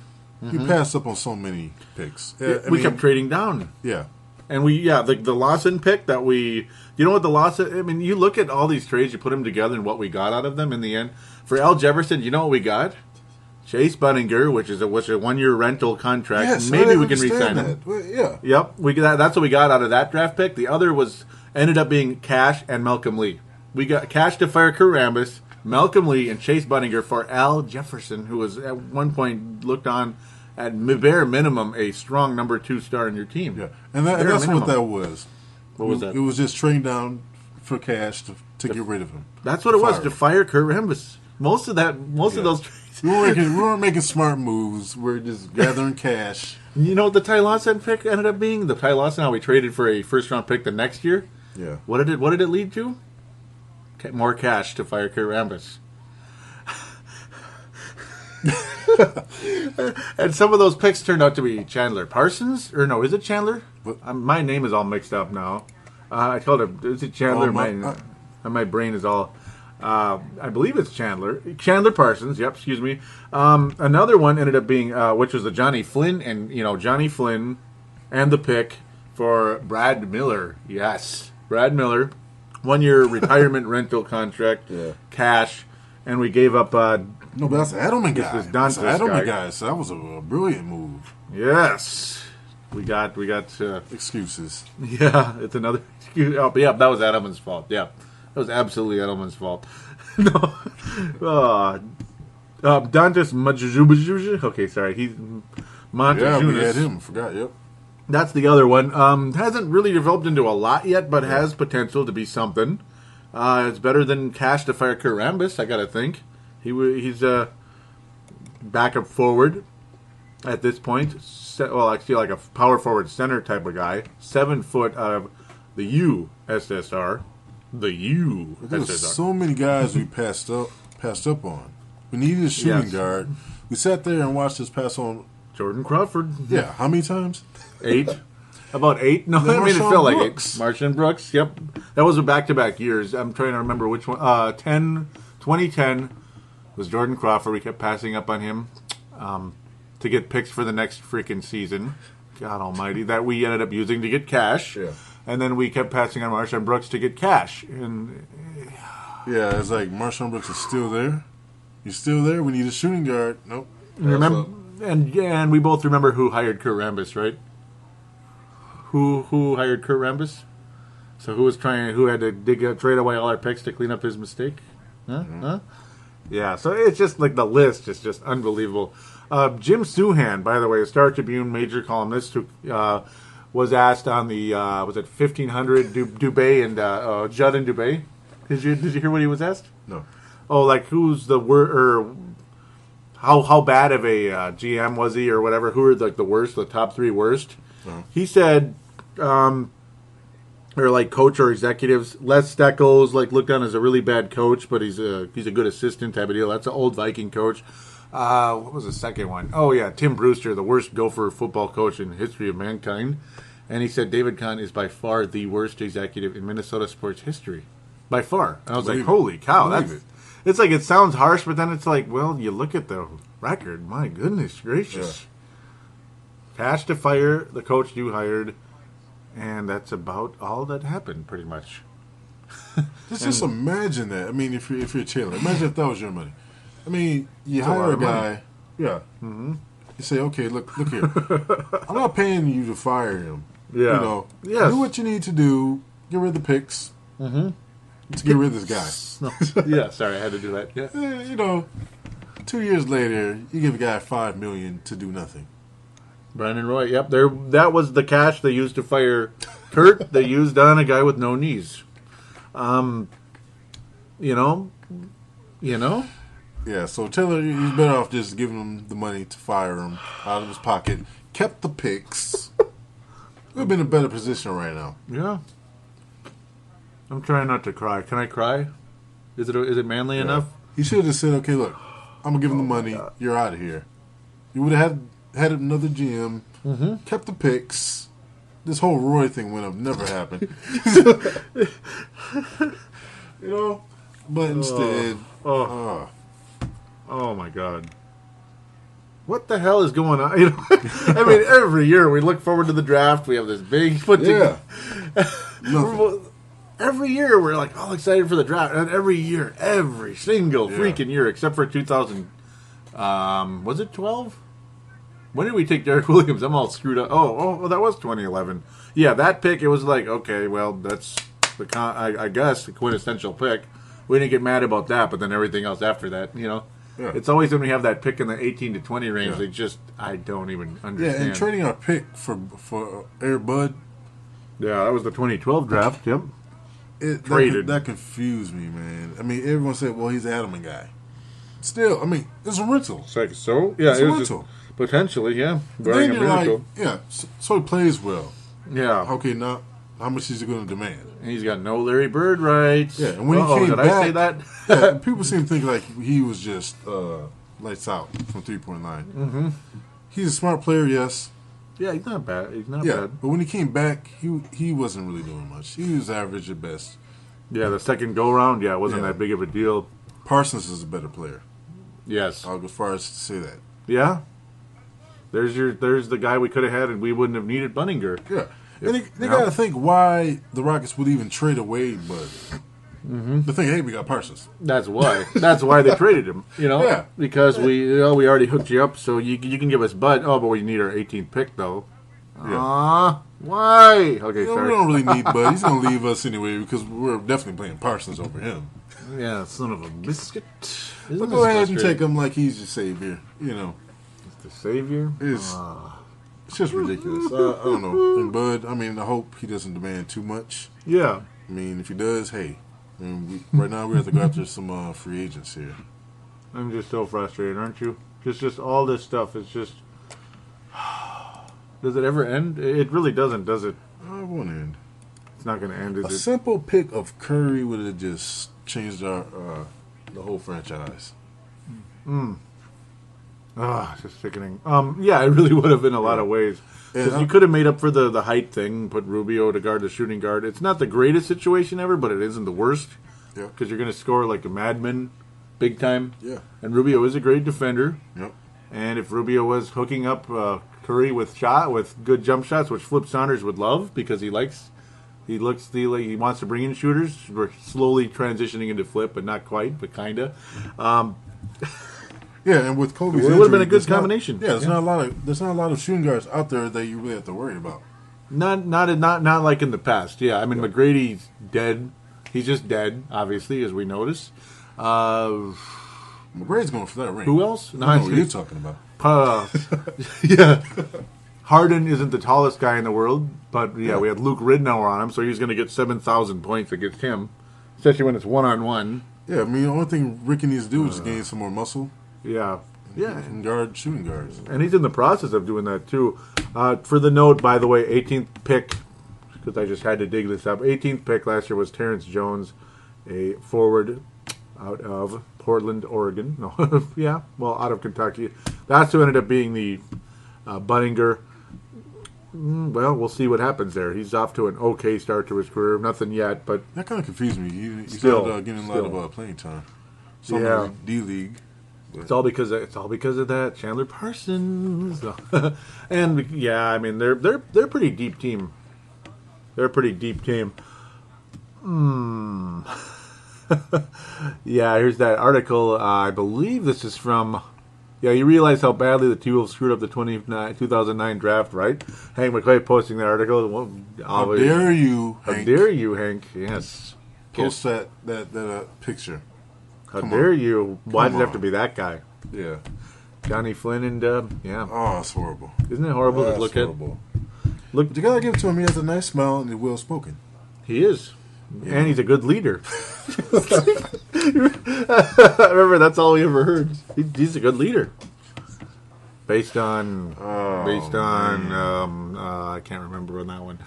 he passed up on so many picks. We kept trading down. Yeah. And the Lawson pick that you know what the Lawson, I mean, you look at all these trades, you put them together and what we got out of them in the end. For Al Jefferson, you know what we got? Chase Budinger, which is a 1-year rental contract. Yes, Maybe I we can understand re-sign him. that. Well, yeah. Yep, that's what we got out of that draft pick. The other ended up being Cash and Malcolm Lee. We got Cash to fire Karambis, Malcolm Lee, and Chase Budinger for Al Jefferson, who was at one point looked on at bare minimum a strong number 2 star in your team. Yeah. And that's minimum. what that was. What was that? It was just trading down for cash to get rid of him. That's what it was, Fire to him. fire Karambis. Most of those trades. We weren't making smart moves. We're just gathering cash. You know what the Ty Lawson pick ended up being? The Ty Lawson, how we traded for a first-round pick the next year? Yeah. What did it lead to? More cash to fire Karambis. And some of those picks turned out to be Chandler Parsons, or no, is it Chandler? My name is all mixed up now. I told him, is it Chandler? My brain is all. I believe it's Chandler. Chandler Parsons. Yep. Excuse me. Another one ended up being, which was the Johnny Flynn, and Johnny Flynn, and the pick for Brad Miller. Yes, Brad Miller, 1-year retirement rental contract, cash, and we gave up. No, but that's an Edelman guy. was That's an Dante's Edelman guy. guy. So that was a brilliant move. Yes, we got. Excuses. Yeah, it's another excuse. Oh, but yeah, that was Edelman's fault. Yeah, that was absolutely Edelman's fault. Dantas Majujujuju. Okay, sorry. He's Yeah, we Montejunas. had him. I forgot. Yep. That's the other one. Hasn't really developed into a lot yet, but has potential to be something. It's better than Cash to fire Karambis, I gotta think. He's a backup forward at this point. Actually, like a power forward center type of guy. 7 foot of the USSR. The There's USSR. so many guys we passed up on. We needed a shooting Yes. guard. We sat there and watched us pass on. Jordan Crawford. Yeah, how many times? 8. About 8? No, Then I mean, it Marshawn felt like Brooks. 8. Martian Brooks, yep. That was a back-to-back years. I'm trying to remember which one. 2010 was Jordan Crawford. We kept passing up on him to get picks for the next freaking season. God almighty. That we ended up using to get Cash. Yeah. And then we kept passing on Martian Brooks to get Cash. And Yeah, it's like Marshawn Brooks is still there. He's still there. We need a shooting guard. Nope. remember, and we both remember who hired Kurt Rambis, right? Who hired Kurt Rambis? So who had to trade away all our picks to clean up his mistake? Huh? Mm-hmm. Huh? Yeah, so it's just like the list is just unbelievable. Jim Suhan, by the way, a Star Tribune major columnist who was asked on the was it 1500 Dubé and Judd and Dubé? Did you hear what he was asked? No. Oh, like who's the or how bad of a GM was he or whatever? Who are the worst, the top 3 worst? Uh-huh. He said, or like coach or executives. Les Steckles looked on as a really bad coach, but he's a good assistant type of deal. That's an old Viking coach. What was the second one? Oh yeah, Tim Brewster, the worst Gopher football coach in the history of mankind. And he said David Kahn is by far the worst executive in Minnesota sports history, by far. And I was like, holy cow, it's like it sounds harsh, but then it's like, well, you look at the record. My goodness gracious. Yeah. Cash to fire the coach you hired. And that's about all that happened, pretty much. Just imagine that. I mean, if you're Taylor, imagine if that was your money. I mean, you hire a guy. Yeah. Mm-hmm. You say, okay, look here. I'm not paying you to fire him. Yeah. You know, yes. Do what you need to do. Get rid of the picks. Mm-hmm. To get rid of this guy. Yeah, sorry, I had to do that. Yeah. You know, 2 years later, you give a guy $5 million to do nothing. Brandon Roy, yep. That was the cash they used to fire Kurt. They used on a guy with no knees. You know. Yeah, so Taylor, he's better off just giving him the money to fire him out of his pocket. Kept the picks. We've been in a better position right now. Yeah. I'm trying not to cry. Can I cry? Is it manly enough? He should have said, okay, look, I'm going to give him the money. You're out of here. You would have had another GM, kept the picks. This whole Roy thing would have never happened. You know? But instead... Oh my God. What the hell is going on? You know, I mean, every year we look forward to the draft. We have this big put together. Every year we're like all excited for the draft. And every single freaking year, except for 2000. Was it 12? When did we take Derek Williams? I'm all screwed up. Oh, that was 2011. Yeah, that pick, it was like, okay, well, that's I guess the quintessential pick. We didn't get mad about that, but then everything else after that, you know. Yeah. It's always when we have that pick in the 18 to 20 range, I don't even understand. Yeah, and trading our pick for Air Bud. Yeah, that was the 2012 draft, yep. Traded. That confused me, man. I mean, everyone said, well, he's an Adelman guy. Still, I mean, it's a rental. So? Yeah, it's a rental. Potentially, yeah. Then you're like, yeah, so he plays well. Yeah. Okay, now, how much is he going to demand? And he's got no Larry Bird rights. Yeah, and when he came back, I say that? Yeah, people seem to think like he was just lights out from 3-point line. Mm-hmm. He's a smart player, yes. Yeah, he's not bad. Bad. But when he came back, he wasn't really doing much. He was average at best. Yeah, the second go-round, it wasn't that big of a deal. Parsons is a better player. Yes. I'll go as far as to say that. Yeah. There's the guy we could have had, and we wouldn't have needed Bunninger. Yeah. And they got to think why the Rockets would even trade away Bud. Mm-hmm. To think, hey, we got Parsons. That's why. That's why they traded him. You know, yeah. Because we already hooked you up, so you can give us Bud. Oh, but we need our 18th pick though. Yeah. Why? Okay, sorry. We don't really need Bud. He's gonna leave us anyway because we're definitely playing Parsons over him. Yeah, son of a biscuit. But go ahead and take him like he's your savior. You know, the savior. It's just ridiculous. I don't know. And Bud, I mean, I hope he doesn't demand too much. Yeah. I mean, if he does, hey. I mean, right now we have to go after some free agents here. I'm just so frustrated, aren't you? Just all this stuff is just. Does it ever end? It really doesn't, does it? It won't end. It's not going to end, is it? A simple pick of Curry would have just changed the whole franchise. It's just sickening. Yeah, it really would have in a lot of ways. Because you could have made up for the height thing, put Rubio to guard the shooting guard. It's not the greatest situation ever, but it isn't the worst. Yeah. Because you're going to score like a madman, big time. Yeah. And Rubio is a great defender. Yep. And if Rubio was hooking up Curry with good jump shots, which Flip Saunders would love because he wants to bring in shooters. We're slowly transitioning into Flip, but not quite, but kinda. Yeah, and with Kobe's it would have been a good combination. There's not a lot of shooting guards out there that you really have to worry about. Not like in the past. Yeah, I mean McGrady's dead. He's just dead, obviously, as we notice. McGrady's going for that ring. Who else? No, I know what you're talking about. Yeah. Harden isn't the tallest guy in the world, but we had Luke Ridnour on him, so he's going to get 7,000 points against him, especially when it's one-on-one. Yeah, I mean, the only thing Ricky needs to do is gain some more muscle. Yeah. Yeah. And guard shooting guards. And he's in the process of doing that, too. For the note, by the way, 18th pick, because I just had to dig this up, 18th pick last year was Terrence Jones, a forward out of Portland, Oregon. No, out of Kentucky. That's who ended up being the Budinger. Well, we'll see what happens there. He's off to an okay start to his career. Nothing yet, but that kind of confused me. He started getting a lot of playing time. D League. It's all because of that Chandler Parsons. And yeah, I mean they're a pretty deep team. They're a pretty deep team. Yeah, here's that article. I believe this is from. Yeah, you realize how badly the T-Wolves screwed up the 2009 draft, right? Hank McCoy posting that article. Well, how dare you, Hank? How dare you, Hank? Yes. Post that picture. How dare you? Why did it have to be that guy? Yeah. Johnny Flynn and, yeah. Oh, it's horrible. Isn't it horrible to look at? Look, but you gotta give it to him. He has a nice smile and he's well spoken. He is. Yeah. And he's a good leader. Remember, that's all we ever heard. He's a good leader. Based on, I can't remember on that one.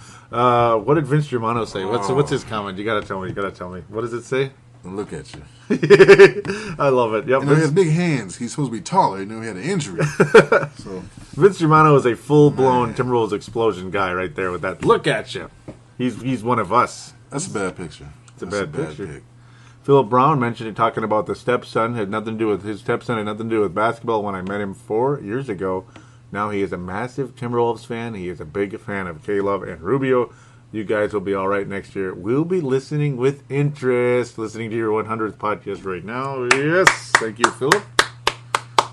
What did Vince Germano say? What's his comment? You gotta tell me. What does it say? Look at you. I love it. Yep. He has big hands. He's supposed to be taller. He had an injury. So Vince Germano is a full-blown Timberwolves explosion guy right there with that. Look at you. He's one of us. That's a bad picture. It's a bad picture. Pick. Philip Brown mentioned it, talking about the stepson. His stepson had nothing to do with basketball when I met him 4 years ago. Now he is a massive Timberwolves fan. He is a big fan of K-Love and Rubio. You guys will be all right next year. We'll be listening with interest. Listening to your 100th podcast right now. Yes. Thank you, Philip.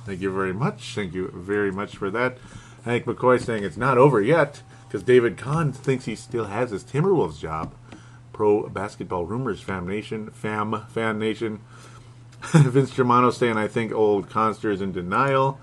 Thank you very much. Thank you very much for that. Hank McCoy saying it's not over yet because David Kahn thinks he still has his Timberwolves job. Pro Basketball Rumors Fan Nation. Vince Germano saying, I think old Conster is in denial.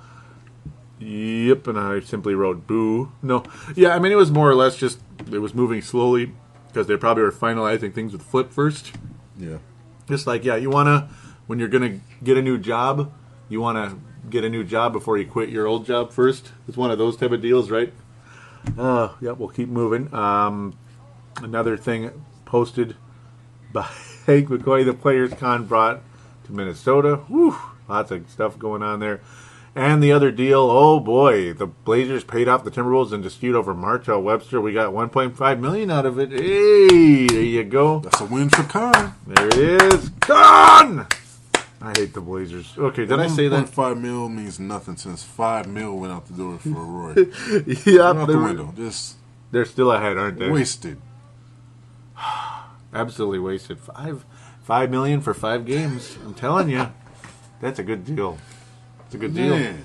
Yep, and I simply wrote boo. No. Yeah, I mean, it was more or less just, it was moving slowly because they probably were finalizing things with Flip first. Yeah. Just like, yeah, you want to, when you're going to get a new job, you want to get a new job before you quit your old job first. It's one of those type of deals, right? Yeah, we'll keep moving. Another thing posted by Hank McCoy, the players Kahn brought to Minnesota. Whew, lots of stuff going on there. And the other deal, oh boy, the Blazers paid off the Timberwolves in dispute over Martell Webster. We got $1.5 million out of it. Hey, there you go. That's a win for Kahn. There it is. Kahn! I hate the Blazers. Okay, did I say that? $1.5 million means nothing since $5 million went out the door for Roy. Yeah, out the window. Just they're still ahead, aren't they? Wasted. Absolutely wasted. $5 million for 5 games. I'm telling you, that's a good deal. It's a good deal. Man.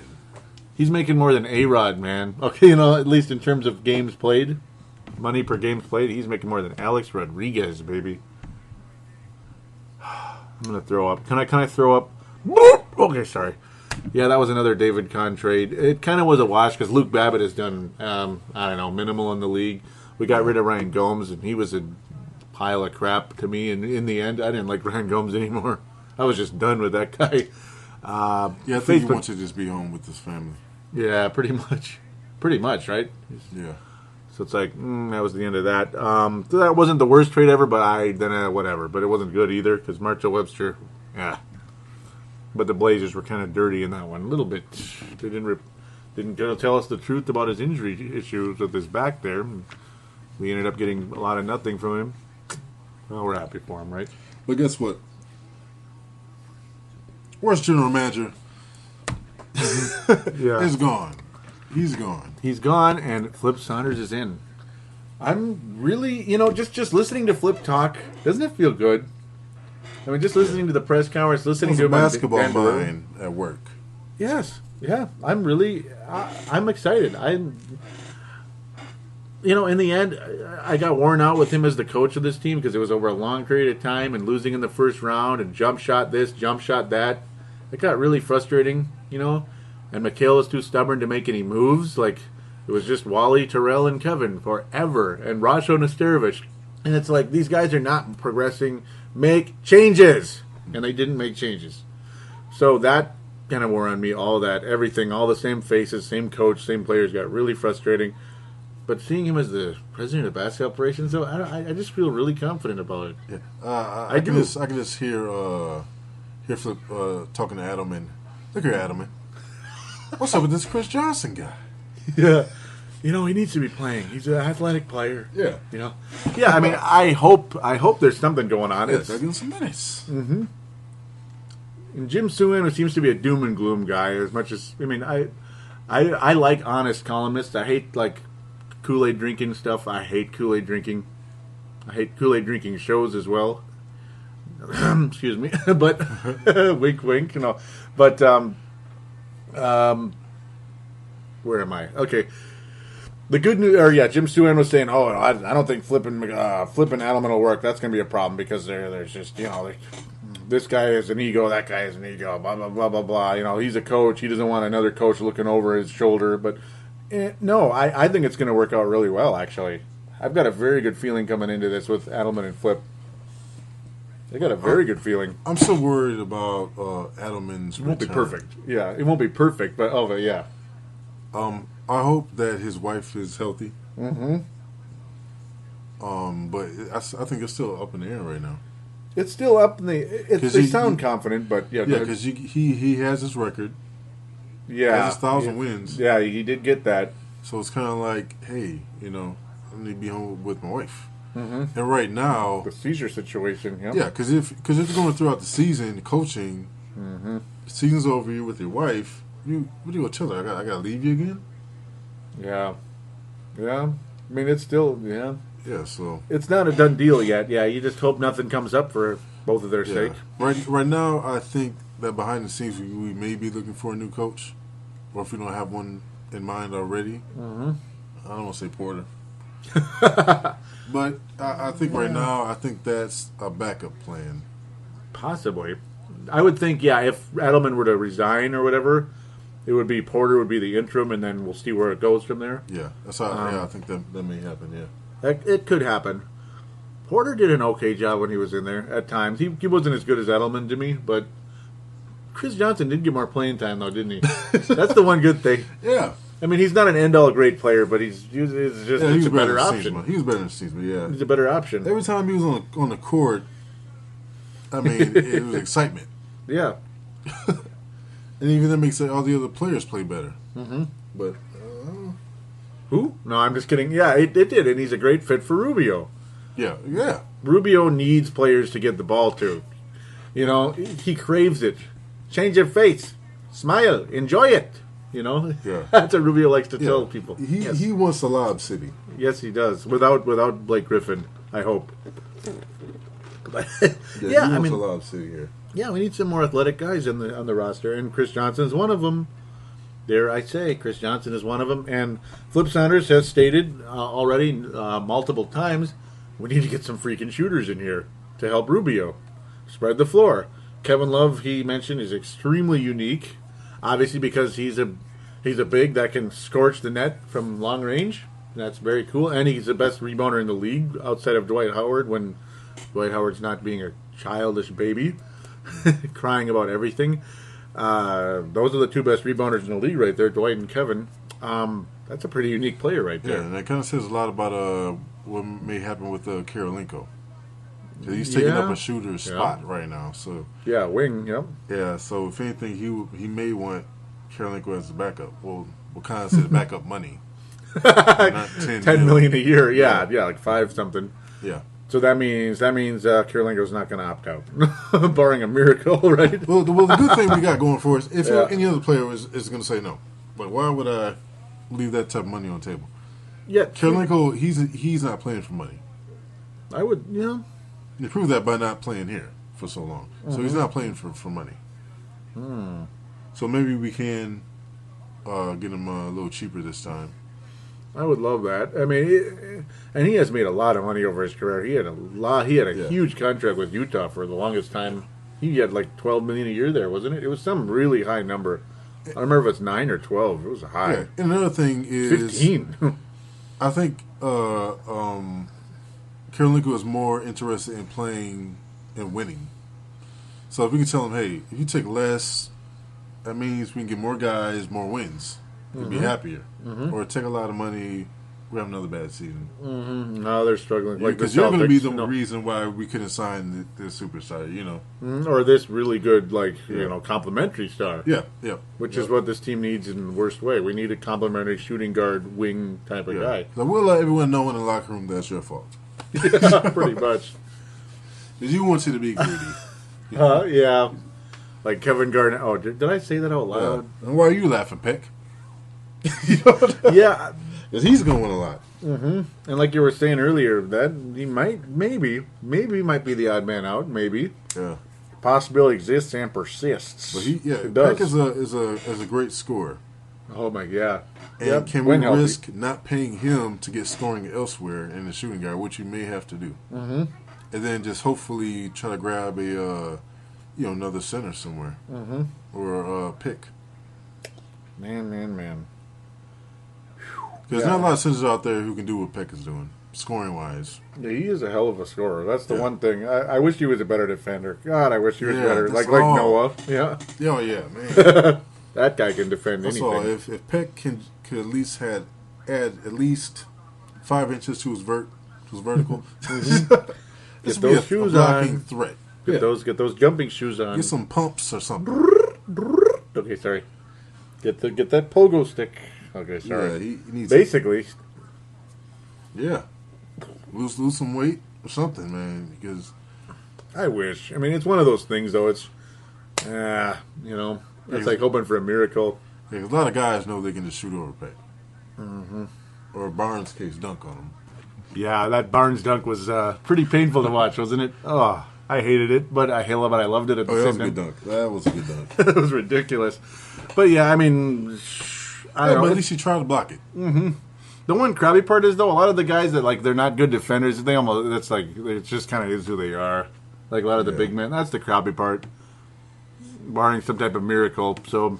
He's making more than A-Rod, man. Okay, at least in terms of games played, money per games played, he's making more than Alex Rodriguez, baby. I'm gonna throw up. Can I throw up? Boop! Okay, sorry. Yeah, that was another David Kahn trade. It kind of was a wash because Luke Babbitt has done, I don't know, minimal in the league. We got rid of Ryan Gomes, and he was a pile of crap to me. And in the end, I didn't like Ryan Gomes anymore. I was just done with that guy. I think he wants to just be home with his family. Yeah, pretty much. Pretty much, right? Yeah. So it's like, that was the end of that. So that wasn't the worst trade ever, but whatever. But it wasn't good either because Marshall Webster, yeah. But the Blazers were kind of dirty in that one, a little bit. They didn't tell us the truth about his injury issues with his back there. We ended up getting a lot of nothing from him. Well, we're happy for him, right? But guess what? Worst general manager is gone. He's gone. He's gone, and Flip Saunders is in. I'm really, just listening to Flip talk, doesn't it feel good? I mean, just listening to the press conference, listening to a basketball mind at work. Yes, yeah. I'm really, I'm excited. In the end, I got worn out with him as the coach of this team because it was over a long period of time and losing in the first round and jump shot this, jump shot that. It got really frustrating, And Mikhail was too stubborn to make any moves. Like, it was just Wally, Terrell, and Kevin forever. And Rasho Nesterovich. And it's like, these guys are not progressing. Make changes. And they didn't make changes. So that kind of wore on me. All that, everything, all the same faces, same coach, same players got really frustrating. But seeing him as the president of basketball operations, though, I just feel really confident about it. Yeah. I can just hear Flip talking to Adelman. Look here, Adelman. What's up with this Chris Johnson guy? Yeah. He needs to be playing. He's an athletic player. Yeah. Yeah, I mean, I hope there's something going on. Yeah, they're getting some minutes. Mm-hmm. And Jim Suin seems to be a doom and gloom guy as much as, I like honest columnists. I hate, Kool-Aid drinking stuff. I hate Kool-Aid drinking. I hate Kool-Aid drinking shows as well. Excuse me. But, wink, wink, But, where am I? Okay. The good news, Jim Suin was saying, I don't think flipping Adelman will work. That's going to be a problem because there's just, this guy is an ego, that guy is an ego, blah, blah, blah, blah, blah. He's a coach. He doesn't want another coach looking over his shoulder. But, no, I think it's going to work out really well, actually. I've got a very good feeling coming into this with Adelman and Flip. I got a very good feeling. I'm so worried about Adelman's return. It won't be perfect. Yeah, it won't be perfect, but yeah. I hope that his wife is healthy. Mm-hmm. But I think it's still up in the air right now. It's still up in they sound confident, but yeah. Yeah, because he has his record. Yeah. He has 1,000 wins. Yeah, he did get that. So it's kind of like, hey, I need to be home with my wife. Mm-hmm. And right now, the seizure situation. Yep. Yeah, because if you're going throughout the season coaching, the season's over, you're with your wife. What are you gonna tell her? I gotta leave you again? Yeah. I mean, it's still Yeah, so it's not a done deal yet. Yeah, you just hope nothing comes up for both of their sake. Right now, I think that behind the scenes we may be looking for a new coach, or if we don't have one in mind already. Mm-hmm. I don't want to say Porter. But I think right now, I think that's a backup plan. Possibly. I would think, if Adelman were to resign or whatever, it would be Porter would be the interim, and then we'll see where it goes from there. Yeah, that's how. I think that may happen. Yeah, it could happen. Porter did an okay job when he was in there at times. He wasn't as good as Adelman to me, but Chris Johnson did get more playing time though, didn't he? That's the one good thing. Yeah. I mean, he's not an end-all great player, but he's a better option. He was better than Steve, yeah. He's a better option. Every time he was on the court, I mean, it was excitement. Yeah. And even that makes all the other players play better. Mm-hmm. But who? No, I'm just kidding. Yeah, it did, and he's a great fit for Rubio. Yeah. Rubio needs players to get the ball to. He craves it. Change your face. Smile. Enjoy it. Yeah. That's what Rubio likes to tell people. He wants a Lob City. Yes, he does. Without Blake Griffin, I hope. He wants a Lob City here. Yeah, we need some more athletic guys on the roster, and Chris Johnson is one of them. Dare I say, Chris Johnson is one of them. And Flip Saunders has stated already multiple times, we need to get some freaking shooters in here to help Rubio. spread the floor. Kevin Love, he mentioned, is extremely unique. Obviously, because he's a big that can scorch the net from long range. That's very cool. And he's the best rebounder in the league outside of Dwight Howard when Dwight Howard's not being a childish baby, crying about everything. Those are the two best rebounders in the league right there, Dwight and Kevin. That's a pretty unique player right there. Yeah, and that kind of says a lot about what may happen with Karolinko. He's taking up a shooter's spot right now. So yeah, wing. Yep. Yeah. So if anything, he may want Karolinko as a backup. Well, what kind of said backup money? Not 10 million a year. Yeah, like 5 something. Yeah. So that means Karolinko's not going to opt out, barring a miracle, right? Well, the good thing we got going for us, if any other player is going to say no, but why would I leave that type of money on the table? Yeah, Karolinko, he's not playing for money. I would, They proved that by not playing here for so long. So he's not playing for money. So maybe we can get him a little cheaper this time. I would love that. I mean, and he has made a lot of money over his career. He had a huge contract with Utah for the longest time. He had like $12 million a year there, wasn't it? It was some really high number. I don't remember if it's 9 or 12. It was high. Yeah. And another thing is 15. I think Karolinko is more interested in playing and winning. So if we can tell him, hey, if you take less, that means we can get more guys, more wins. You'll be happier. Or take a lot of money, we have another bad season. No, they're struggling. Because you're going to be the reason why we couldn't sign this superstar, Or this really good, complimentary star. Yeah. Which is what this team needs in the worst way. We need a complimentary shooting guard, wing type of guy. So we'll let everyone know in the locker room that's your fault. Yeah, pretty much. Because you want you to be greedy. Yeah. Like Kevin Garnett. Oh, did I say that out loud? And why are you laughing, Peck? Yeah. Because he's going to win a lot. And like you were saying earlier, that he maybe might be the odd man out. Maybe. Yeah. Possibility exists and persists. But it does. Peck is a great scorer. Oh my God. And can we risk not paying him to get scoring elsewhere in the shooting guard, which you may have to do, and then just hopefully try to grab a another center somewhere, or a pick. Man. Because there's not a lot of centers out there who can do what Peck is doing, scoring-wise. Yeah, he is a hell of a scorer. That's the one thing. I wish he was a better defender. God, I wish he was better. Like Noah. Yeah. Oh, yeah, man. That guy can defend anything. All, if Peck could at least add at least 5 inches to his vertical, Get those shoes on. Threat. Get those jumping shoes on. Get some pumps or something. Okay, sorry. Get that pogo stick. Okay, sorry. Yeah, he needs basically. Yeah, lose some weight or something, man. Because I wish. I mean, it's one of those things, though. It's it's like hoping for a miracle. Yeah, 'cause a lot of guys know they can just shoot over Peck. Or Barnes' case dunk on him. Yeah, that Barnes dunk was pretty painful to watch, wasn't it? Oh, I hated it, but I loved it at the same time. That was a good dunk. It was ridiculous. But yeah, I mean, I don't know. But at least he tried to block it. The one crappy part is, though, a lot of the guys that they're not good defenders. It's just kind of is who they are. Like a lot of the big men. That's the crappy part, barring some type of miracle. So,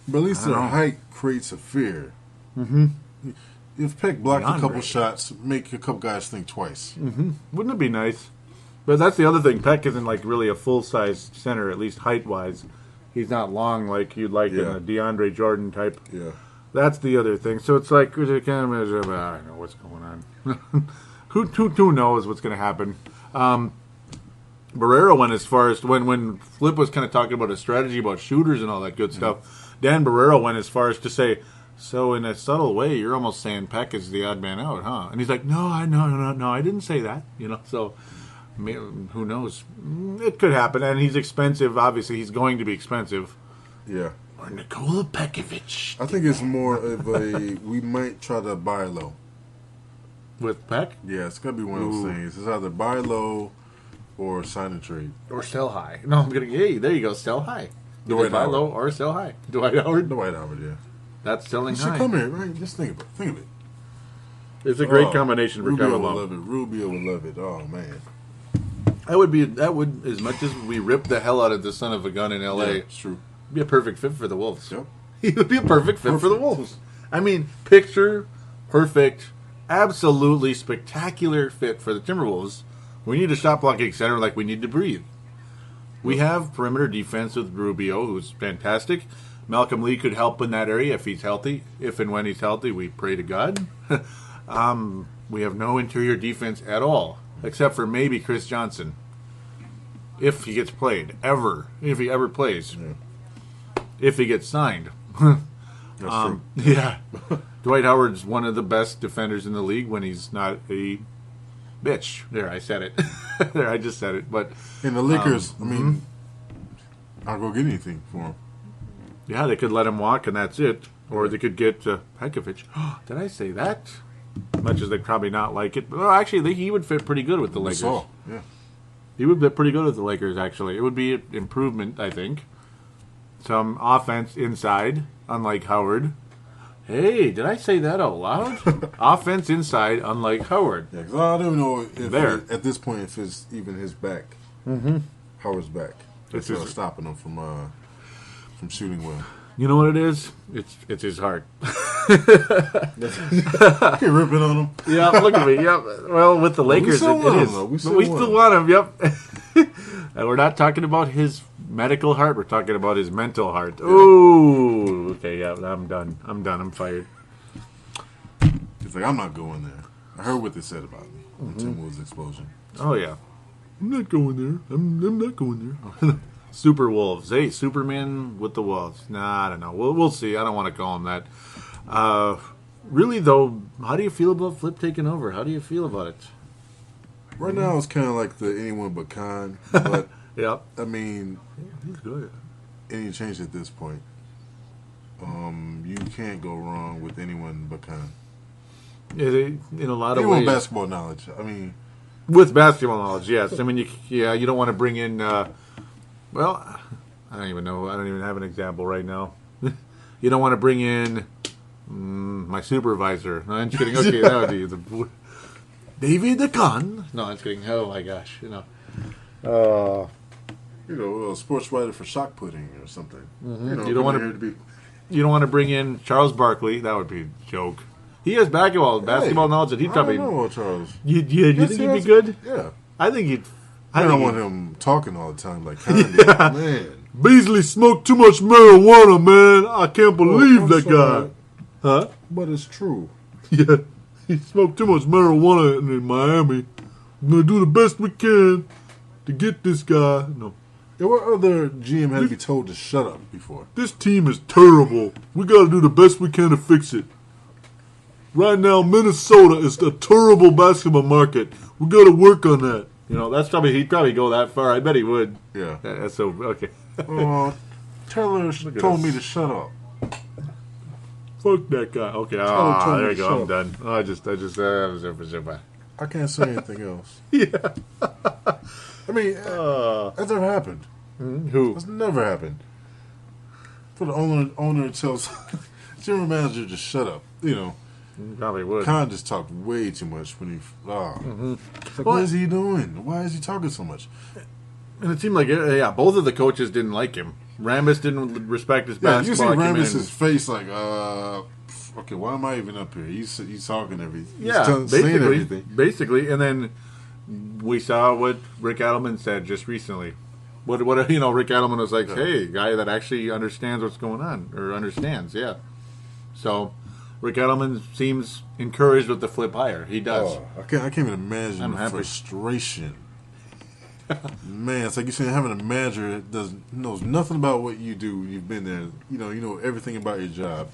but at least their height creates a fear. If Peck blocked a couple shots, make a couple guys think twice. Wouldn't it be nice? But that's the other thing. Peck isn't really a full-size center, at least height-wise. He's not long like you'd like in a DeAndre Jordan type. Yeah. That's the other thing. So it's like, I don't know what's going on. Who knows what's going to happen? Barrero went as far as, when Flip was kind of talking about a strategy about shooters and all that good stuff, Dan Barrero went as far as to say, so in a subtle way, you're almost saying Peck is the odd man out, huh? And he's like, no, I didn't say that. So who knows? It could happen, and he's expensive. Obviously, he's going to be expensive. Yeah. Or Nikola Pekovic. I think it's more of we might try to buy low. With Peck? Yeah, it's going to be one of those things. It's either buy low or sign and trade. Or sell high. No, hey, there you go, sell high. Dwight buy Howard. low or sell high. Dwight Howard? Dwight Howard, yeah. That's selling high. Come here, right? Just think of it. It's a great combination for Rubio Kevin would Love. love it. Rubio would love it. Oh, man. That would, as much as we rip the hell out of the son of a gun in L.A., it's true. be a perfect fit for the Wolves. Yep. He would be a perfect fit for the Wolves. I mean, picture perfect, absolutely spectacular fit for the Timberwolves. We need a shot blocking center like we need to breathe. We have perimeter defense with Rubio, who's fantastic. Malcolm Lee could help in that area if he's healthy. If and when he's healthy, we pray to God. We have no interior defense at all, except for maybe Chris Johnson. If he gets played, if he ever plays. Yeah. If he gets signed. That's true. Yeah. Dwight Howard's one of the best defenders in the league when he's not a bitch. There, I said it. There, I just said it. But And the Lakers, I mean, I'll go get anything for him. yeah, they could let him walk and that's it. Or they could get Pekovic. Did I say that? Much as they probably not like it. Well, actually, he would fit pretty good with the Lakers. Yeah. He would fit pretty good with the Lakers, actually. It would be an improvement, I think. Some offense inside, unlike Howard. Hey, did I say that out loud? Offense inside, unlike Howard. Yeah, because I don't know if There. at this point if it's even his back. Howard's back. That's It's his- stopping him from shooting well. You know what it is? It's his heart. You can rip it on him. Yeah, look at me. Yep. Well, with the Lakers, still it want him, is. though. We But still we want still him. want him. Yep. And we're not talking about his medical heart. We're talking about his mental heart. Ooh. Okay. Yeah. I'm done. I'm fired. He's like, I'm not going there. I heard what they said about me on Timberwolves explosion. Oh yeah. I'm not going there. I'm not going there. Super Wolves. Hey, Superman with the Wolves. Nah, I don't know. We'll see. I don't want to call him that. Really though, how do you feel about Flip taking over? How do you feel about it? Right now, it's kind of like the anyone but Kahn. But, Yep. I mean, He's good. any change at this point. You can't go wrong with anyone but Kahn. Yeah, in a lot of Anyone ways. with basketball knowledge. I mean, With basketball knowledge, yes. I mean, you don't want to bring in. Well, I don't even know. I don't even have an example right now. You don't want to bring in my supervisor. No, I'm just kidding. Okay, that would be David the Kahn. No, I'm just kidding. Oh my gosh, a sports writer for Shock Pudding or something. You don't want to. You don't want to bring in Charles Barkley. That would be a joke. He has basketball knowledge that he'd probably. I don't know about Charles. You Yes, think he he'd be has- good? Yeah. I think he'd. I don't think want he'd- him talking all the time like Kahn did. Yeah. Man. Beasley smoked too much marijuana, man. I can't believe I'm that sorry, guy. Huh? But it's true. Yeah. He smoked too much marijuana in Miami. We're going to do the best we can to get this guy. No. Yeah, what other GM had to be told to shut up before? This team is terrible. We got to do the best we can to fix it. Right now, Minnesota is a terrible basketball market. We got to work on that. That's probably he'd probably go that far. I bet he would. Yeah. That's so okay. Taylor at told us. me to shut up. Fuck that guy. Okay. told There me you to go. shut I'm up. done. I just. I can't say anything else. Yeah. I mean, that's never happened. Who? That's never happened. For the owner tells general manager to shut up. Probably would. Kahn just talked way too much when he. It's like, Well, what is he doing? Why is he talking so much? And it seemed like, both of the coaches didn't like him. Rambis didn't respect his Yeah, you see basketball acumen. Rambis' face like, okay, why am I even up here? He's talking everything. He's Yeah, saying everything. basically. And then we saw what Rick Adelman said just recently. What Rick Adelman was like, hey, guy that actually understands what's going on, or understands, yeah. So Rick Adelman seems encouraged with the Flip hire. He does. I can't even imagine I'm the happy. frustration. Man, it's like you're saying having a manager that knows nothing about what you do. You've been there. You know everything about your job.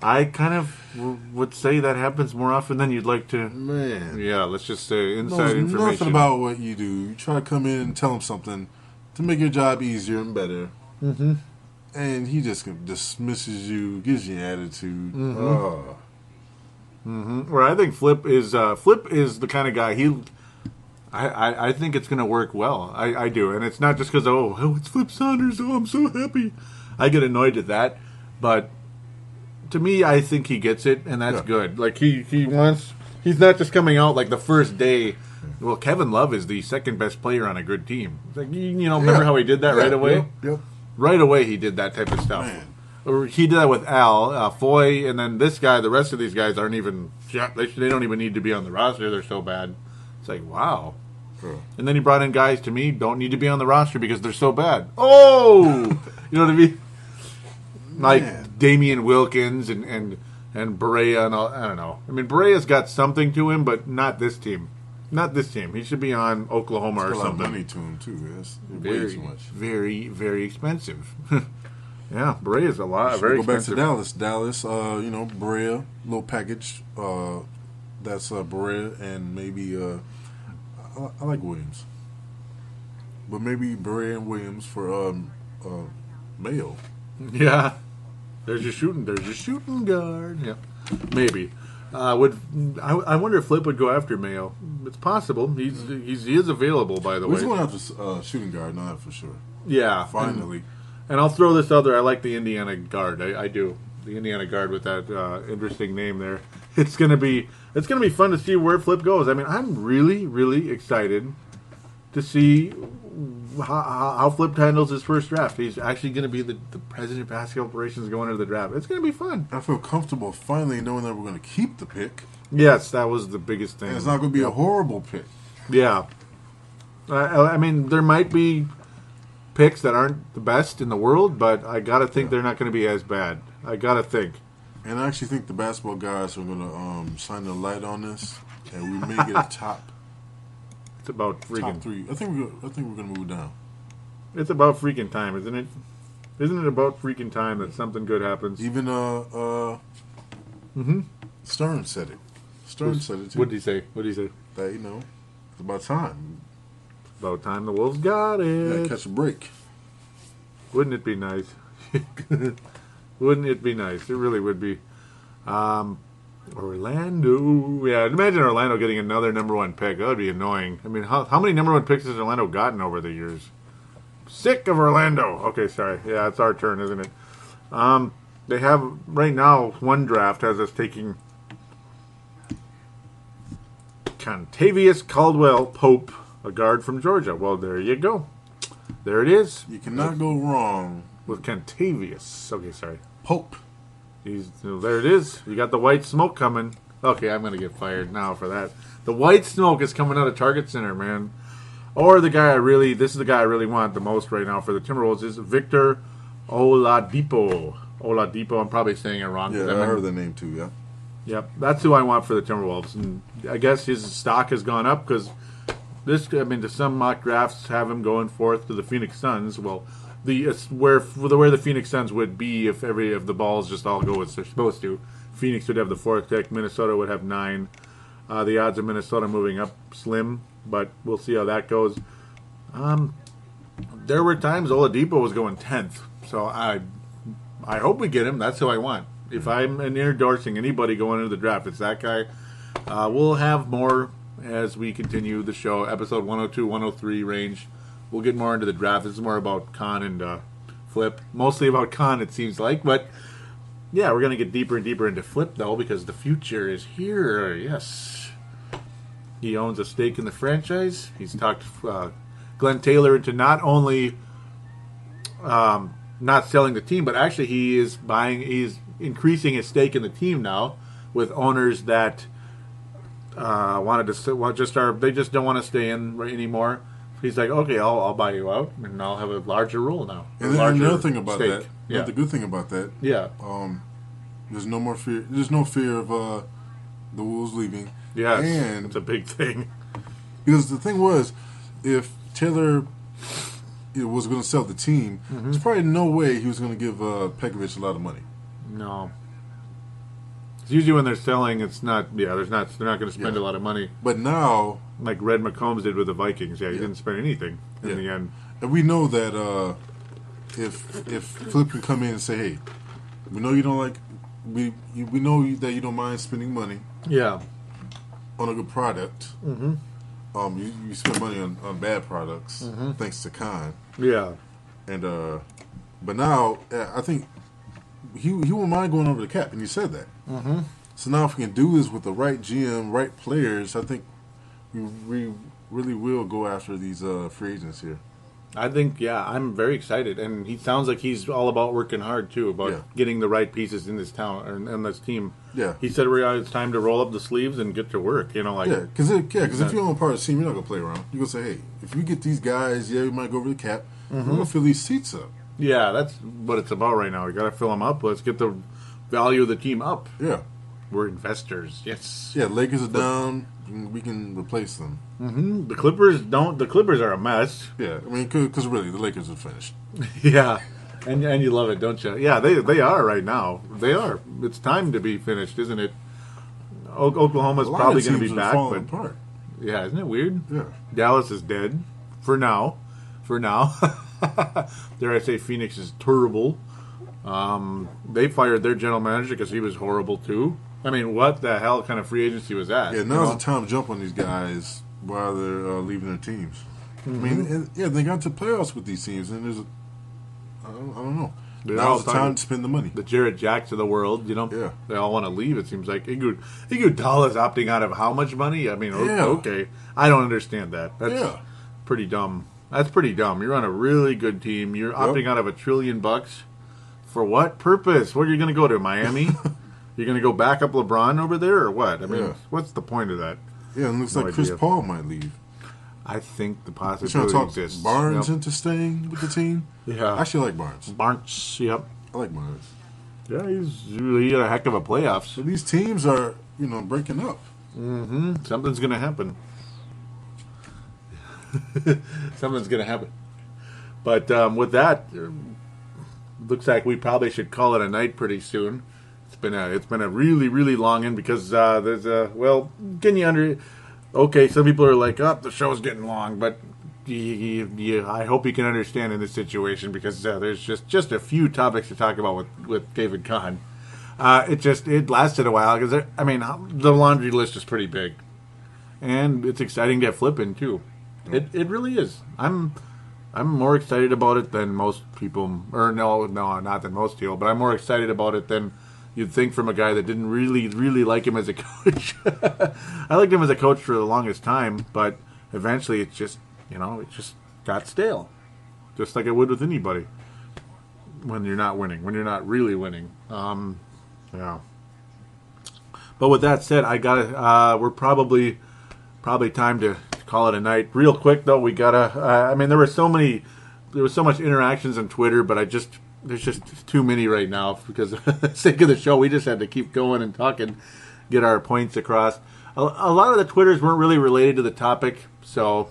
I kind of would say that happens more often than you'd like to. Man, Yeah, let's just say inside knows information. nothing about what you do. You try to come in and tell him something to make your job easier and better. And he just dismisses you, gives you attitude. Where I think Flip is the kind of guy I think it's going to work well. I do, and it's not just because it's Flip Saunders. Oh, I'm so happy. I get annoyed at that, but to me, I think he gets it, and that's good. Like he wants. He's not just coming out like the first day Well, Kevin Love is the second best player on a good team. It's like, remember how he did that right away? Yep. Right away he did that type of stuff. Man. Or he did that with Al, Foy, and then this guy. The rest of these guys aren't even. They don't even need to be on the roster. They're so bad. It's like, wow. Sure. And then he brought in guys to me don't need to be on the roster because they're so bad. Oh, you know what I mean? Like Damian Wilkins and Berea and all. I don't know. I mean, Berea's got something to him, but not this team. Not this team. He should be on Oklahoma or something. A lot of money to him too. That's way too much. Very, very expensive. Yeah, Berea is a lot. Very go expensive. back to Dallas. Berea, little package. That's Berea and maybe I like Williams, but maybe Berea and Williams for Mayo. Yeah, there's your shooting guard. Yeah, maybe. I wonder if Flip would go after Mayo. It's possible. He is available, by the way. He's going after shooting guard, not for sure. Yeah, finally. And I'll throw this other. I like the Indiana guard. I do. The Indiana guard with that interesting name there. It's gonna be fun to see where Flip goes. I mean, I'm really, really excited to see how Flip handles his first draft. He's actually going to be the president of basketball operations going into the draft. It's going to be fun. I feel comfortable finally knowing that we're going to keep the pick. Yes, that was the biggest thing. And it's not going to be a horrible pick. Yeah. I mean, there might be picks that aren't the best in the world, but I got to think they're not going to be as bad. I got to think. And I actually think the basketball guys are going to shine the light on this, and we may get a top. It's about freaking top 3. I think we're going to move down. It's about freaking time, isn't it? Isn't it about freaking time that something good happens? Even Stern said it. Stern said it too. What did he say? That it's about time. About time the Wolves got it. Yeah, catch a break. Wouldn't it be nice? Wouldn't it be nice? It really would be. Orlando. Yeah, imagine Orlando getting another number 1 pick. That would be annoying. I mean, how many number 1 picks has Orlando gotten over the years? Sick of Orlando. Okay, sorry. Yeah, it's our turn, isn't it? They have, right now, one draft has us taking Contavious Caldwell Pope, a guard from Georgia. Well, there you go. There it is. You cannot go wrong with Contavious. Okay, sorry. Pope. There it is. You got the white smoke coming. Okay, I'm going to get fired now for that. The white smoke is coming out of Target Center, man. Or this is the guy I really want the most right now for the Timberwolves is Victor Oladipo. Oladipo, I'm probably saying it wrong. Yeah, I heard the name too, yeah. Yep, that's who I want for the Timberwolves. And I guess his stock has gone up because some mock drafts have him going forth to the Phoenix Suns. Well, where the Phoenix Suns would be if the balls just all go as they're supposed to. Phoenix would have the 4th pick. Minnesota would have 9. The odds of Minnesota moving up slim, but we'll see how that goes. There were times Oladipo was going 10th, so I hope we get him. That's who I want. If I'm endorsing anybody going into the draft, it's that guy. We'll have more as we continue the show, episode 102, 103 range. We'll get more into the draft. This is more about Kahn and Flip. Mostly about Kahn, it seems like. But, yeah, we're going to get deeper and deeper into Flip, though, because the future is here. Yes. He owns a stake in the franchise. He's talked Glenn Taylor into not only not selling the team, but actually he's increasing his stake in the team now with owners that they just don't want to stay in anymore. He's like, okay, I'll buy you out, and I'll have a larger role now. And another thing about stake. that, the good thing about that, there's no more fear. There's no fear of the Wolves leaving. Yeah, and it's a big thing. Because the thing was, if Taylor was going to sell the team, there's probably no way he was going to give Pekovic a lot of money. No. Usually when they're selling, it's not. Yeah, they're not going to spend a lot of money. But now, like Red McCombs did with the Vikings, he didn't spend anything in the end. And we know that if Flip can come in and say, "Hey, we know you don't like, we know that you don't mind spending money, on a good product. You spend money on bad products, thanks to Kahn. Yeah, and but now I think." He won't mind going over the cap, and you said that. So now if we can do this with the right GM, right players, I think we really will go after these free agents here. I think, yeah, I'm very excited, and he sounds like he's all about working hard too, about getting the right pieces in this town or in this team. Yeah, he said it's time to roll up the sleeves and get to work. You know, like because if you're on part of the team, you're not gonna play around. You're gonna say, hey, if we get these guys, we might go over the cap. We're gonna fill these seats up. Yeah, that's what it's about right now. We got to fill them up. Let's get the value of the team up. Yeah, we're investors. Yes. Yeah, Lakers are down. We can replace them. Mm-hmm. The Clippers don't. The Clippers are a mess. Yeah, I mean, because really, the Lakers are finished. Yeah, and you love it, don't you? Yeah, they are right now. They are. It's time to be finished, isn't it? Oklahoma's probably going to be back, but apart. Yeah, isn't it weird? Yeah, Dallas is dead for now. Dare I say, Phoenix is terrible. They fired their general manager because he was horrible too. I mean, what the hell kind of free agency was that? Yeah, now's the time to jump on these guys while they're leaving their teams. Mm-hmm. I mean, they got to playoffs with these teams, and I don't know. Now's the time to spend the money. The Jarrett Jacks of the world, Yeah. They all want to leave. It seems like Iguodala's opting out of how much money? I mean, okay, I don't understand that. That's pretty dumb. That's pretty dumb. You're on a really good team. You're opting out of $1 trillion for what purpose? What are you going to go to Miami? You're going to go back up LeBron over there, or what? I mean, what's the point of that? Yeah, it looks like Chris Paul might leave. I think the possibility trying to talk exists. Barnes into staying with the team. Yeah, I actually like Barnes. Barnes, yep. I like Barnes. Yeah, he's really a heck of a playoffs. So these teams are, breaking up. Mm-hmm. Something's going to happen. Something's going to happen. But with that, looks like we probably should call it a night pretty soon. It's been a really, really long one because there's okay, some people are like, the show's getting long, but I hope you can understand in this situation because there's just a few topics to talk about with David Kahn. It lasted a while because the laundry list is pretty big, and it's exciting to get Flip in too. It really is. I'm more excited about it than most people, or no, not than most people, but I'm more excited about it than you'd think from a guy that didn't really, really like him as a coach. I liked him as a coach for the longest time, but eventually it just got stale. Just like it would with anybody when you're not winning, when you're not really winning. Yeah. But with that said, we're probably time to call it a night. Real quick though, we gotta, there was so much interactions on Twitter, but there's just too many right now because of the sake of the show. We just had to keep going and talking, get our points across. A lot of the Twitters weren't really related to the topic, so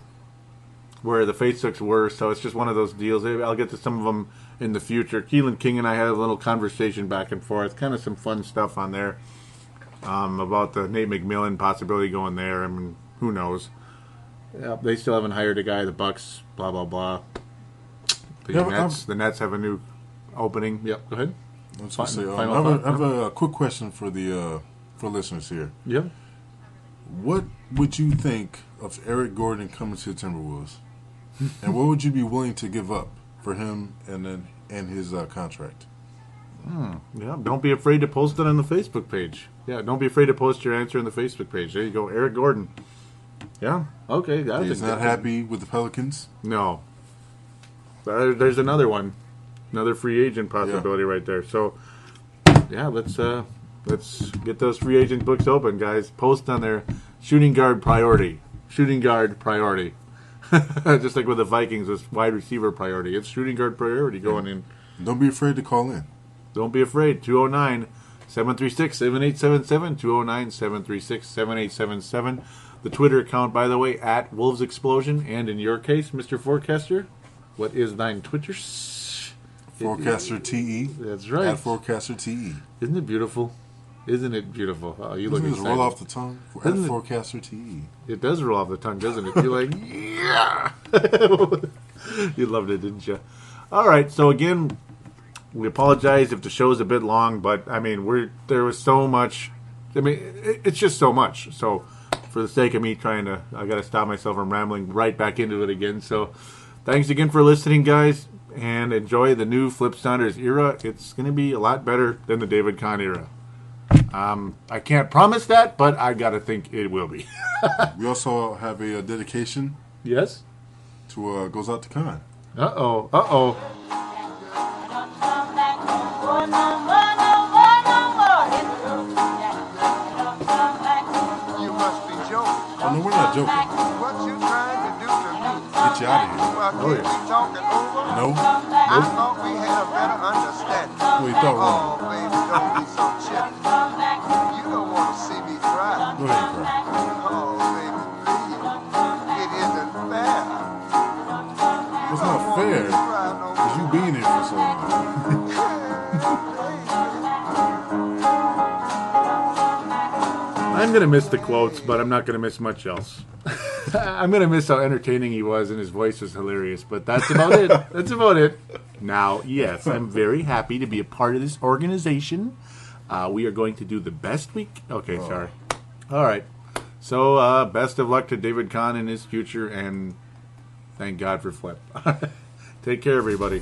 where the Facebooks were. So it's just one of those deals. I'll get to some of them in the future. Keelan King and I had a little conversation back and forth, kind of some fun stuff on there about the Nate McMillan possibility going there. I mean, who knows? Yeah, they still haven't hired a guy. The Bucks, blah blah blah. The Nets have a new opening. Yep, go ahead. I was going to say, I have a quick question for the for listeners here. Yep. What would you think of Eric Gordon coming to the Timberwolves, and what would you be willing to give up for him and his contract? Yeah, don't be afraid to post it on the Facebook page. Yeah, don't be afraid to post your answer on the Facebook page. There you go, Eric Gordon. Yeah, okay. He's not happy with the Pelicans? No. There's another one. Another free agent possibility right there. So, yeah, let's get those free agent books open, guys. Post on their shooting guard priority. Shooting guard priority. Just like with the Vikings, it's wide receiver priority. It's shooting guard priority going in. Don't be afraid to call in. Don't be afraid. 209-736-7877. 209-736-7877. The Twitter account, by the way, at Wolves Explosion. And in your case, Mr. Forecaster, what is thine Twitters? Forecaster TE. That's right. At Forecaster TE. Isn't it beautiful? Isn't it beautiful? Oh, you look excited. Roll off the tongue. At Forecaster TE. It does roll off the tongue, doesn't it? You're like, yeah. You loved it, didn't you? All right. So again, we apologize if the show's a bit long, but there was so much. It's just so much. So for the sake of me I got to stop myself from rambling right back into it again. So thanks again for listening, guys. And enjoy the new Flip Saunders era. It's going to be a lot better than the David Kahn era. I can't promise that, but I gotta think it will be. We also have a dedication Yes? to goes out to Kahn. Uh-oh. You must be joking. Oh, no, we're not joking. What you trying to do to me? Get you out of here. Well, Oh, can't yeah. we talking over? No? I thought we had a better understanding. Well, you thought wrong. Oh, baby, don't be so chippy. You don't want to see me cry. Go ahead and cry. Oh, baby, please. It isn't fair. It's not fair. Cry no Because you being here for so long. I'm going to miss the quotes, but I'm not going to miss much else. I'm going to miss how entertaining he was, and his voice was hilarious, but that's about it. That's about it. Now, yes, I'm very happy to be a part of this organization. We are going to do the best we can. Okay, sorry. All right. So, best of luck to David Kahn in his future, and thank God for Flip. Take care, everybody.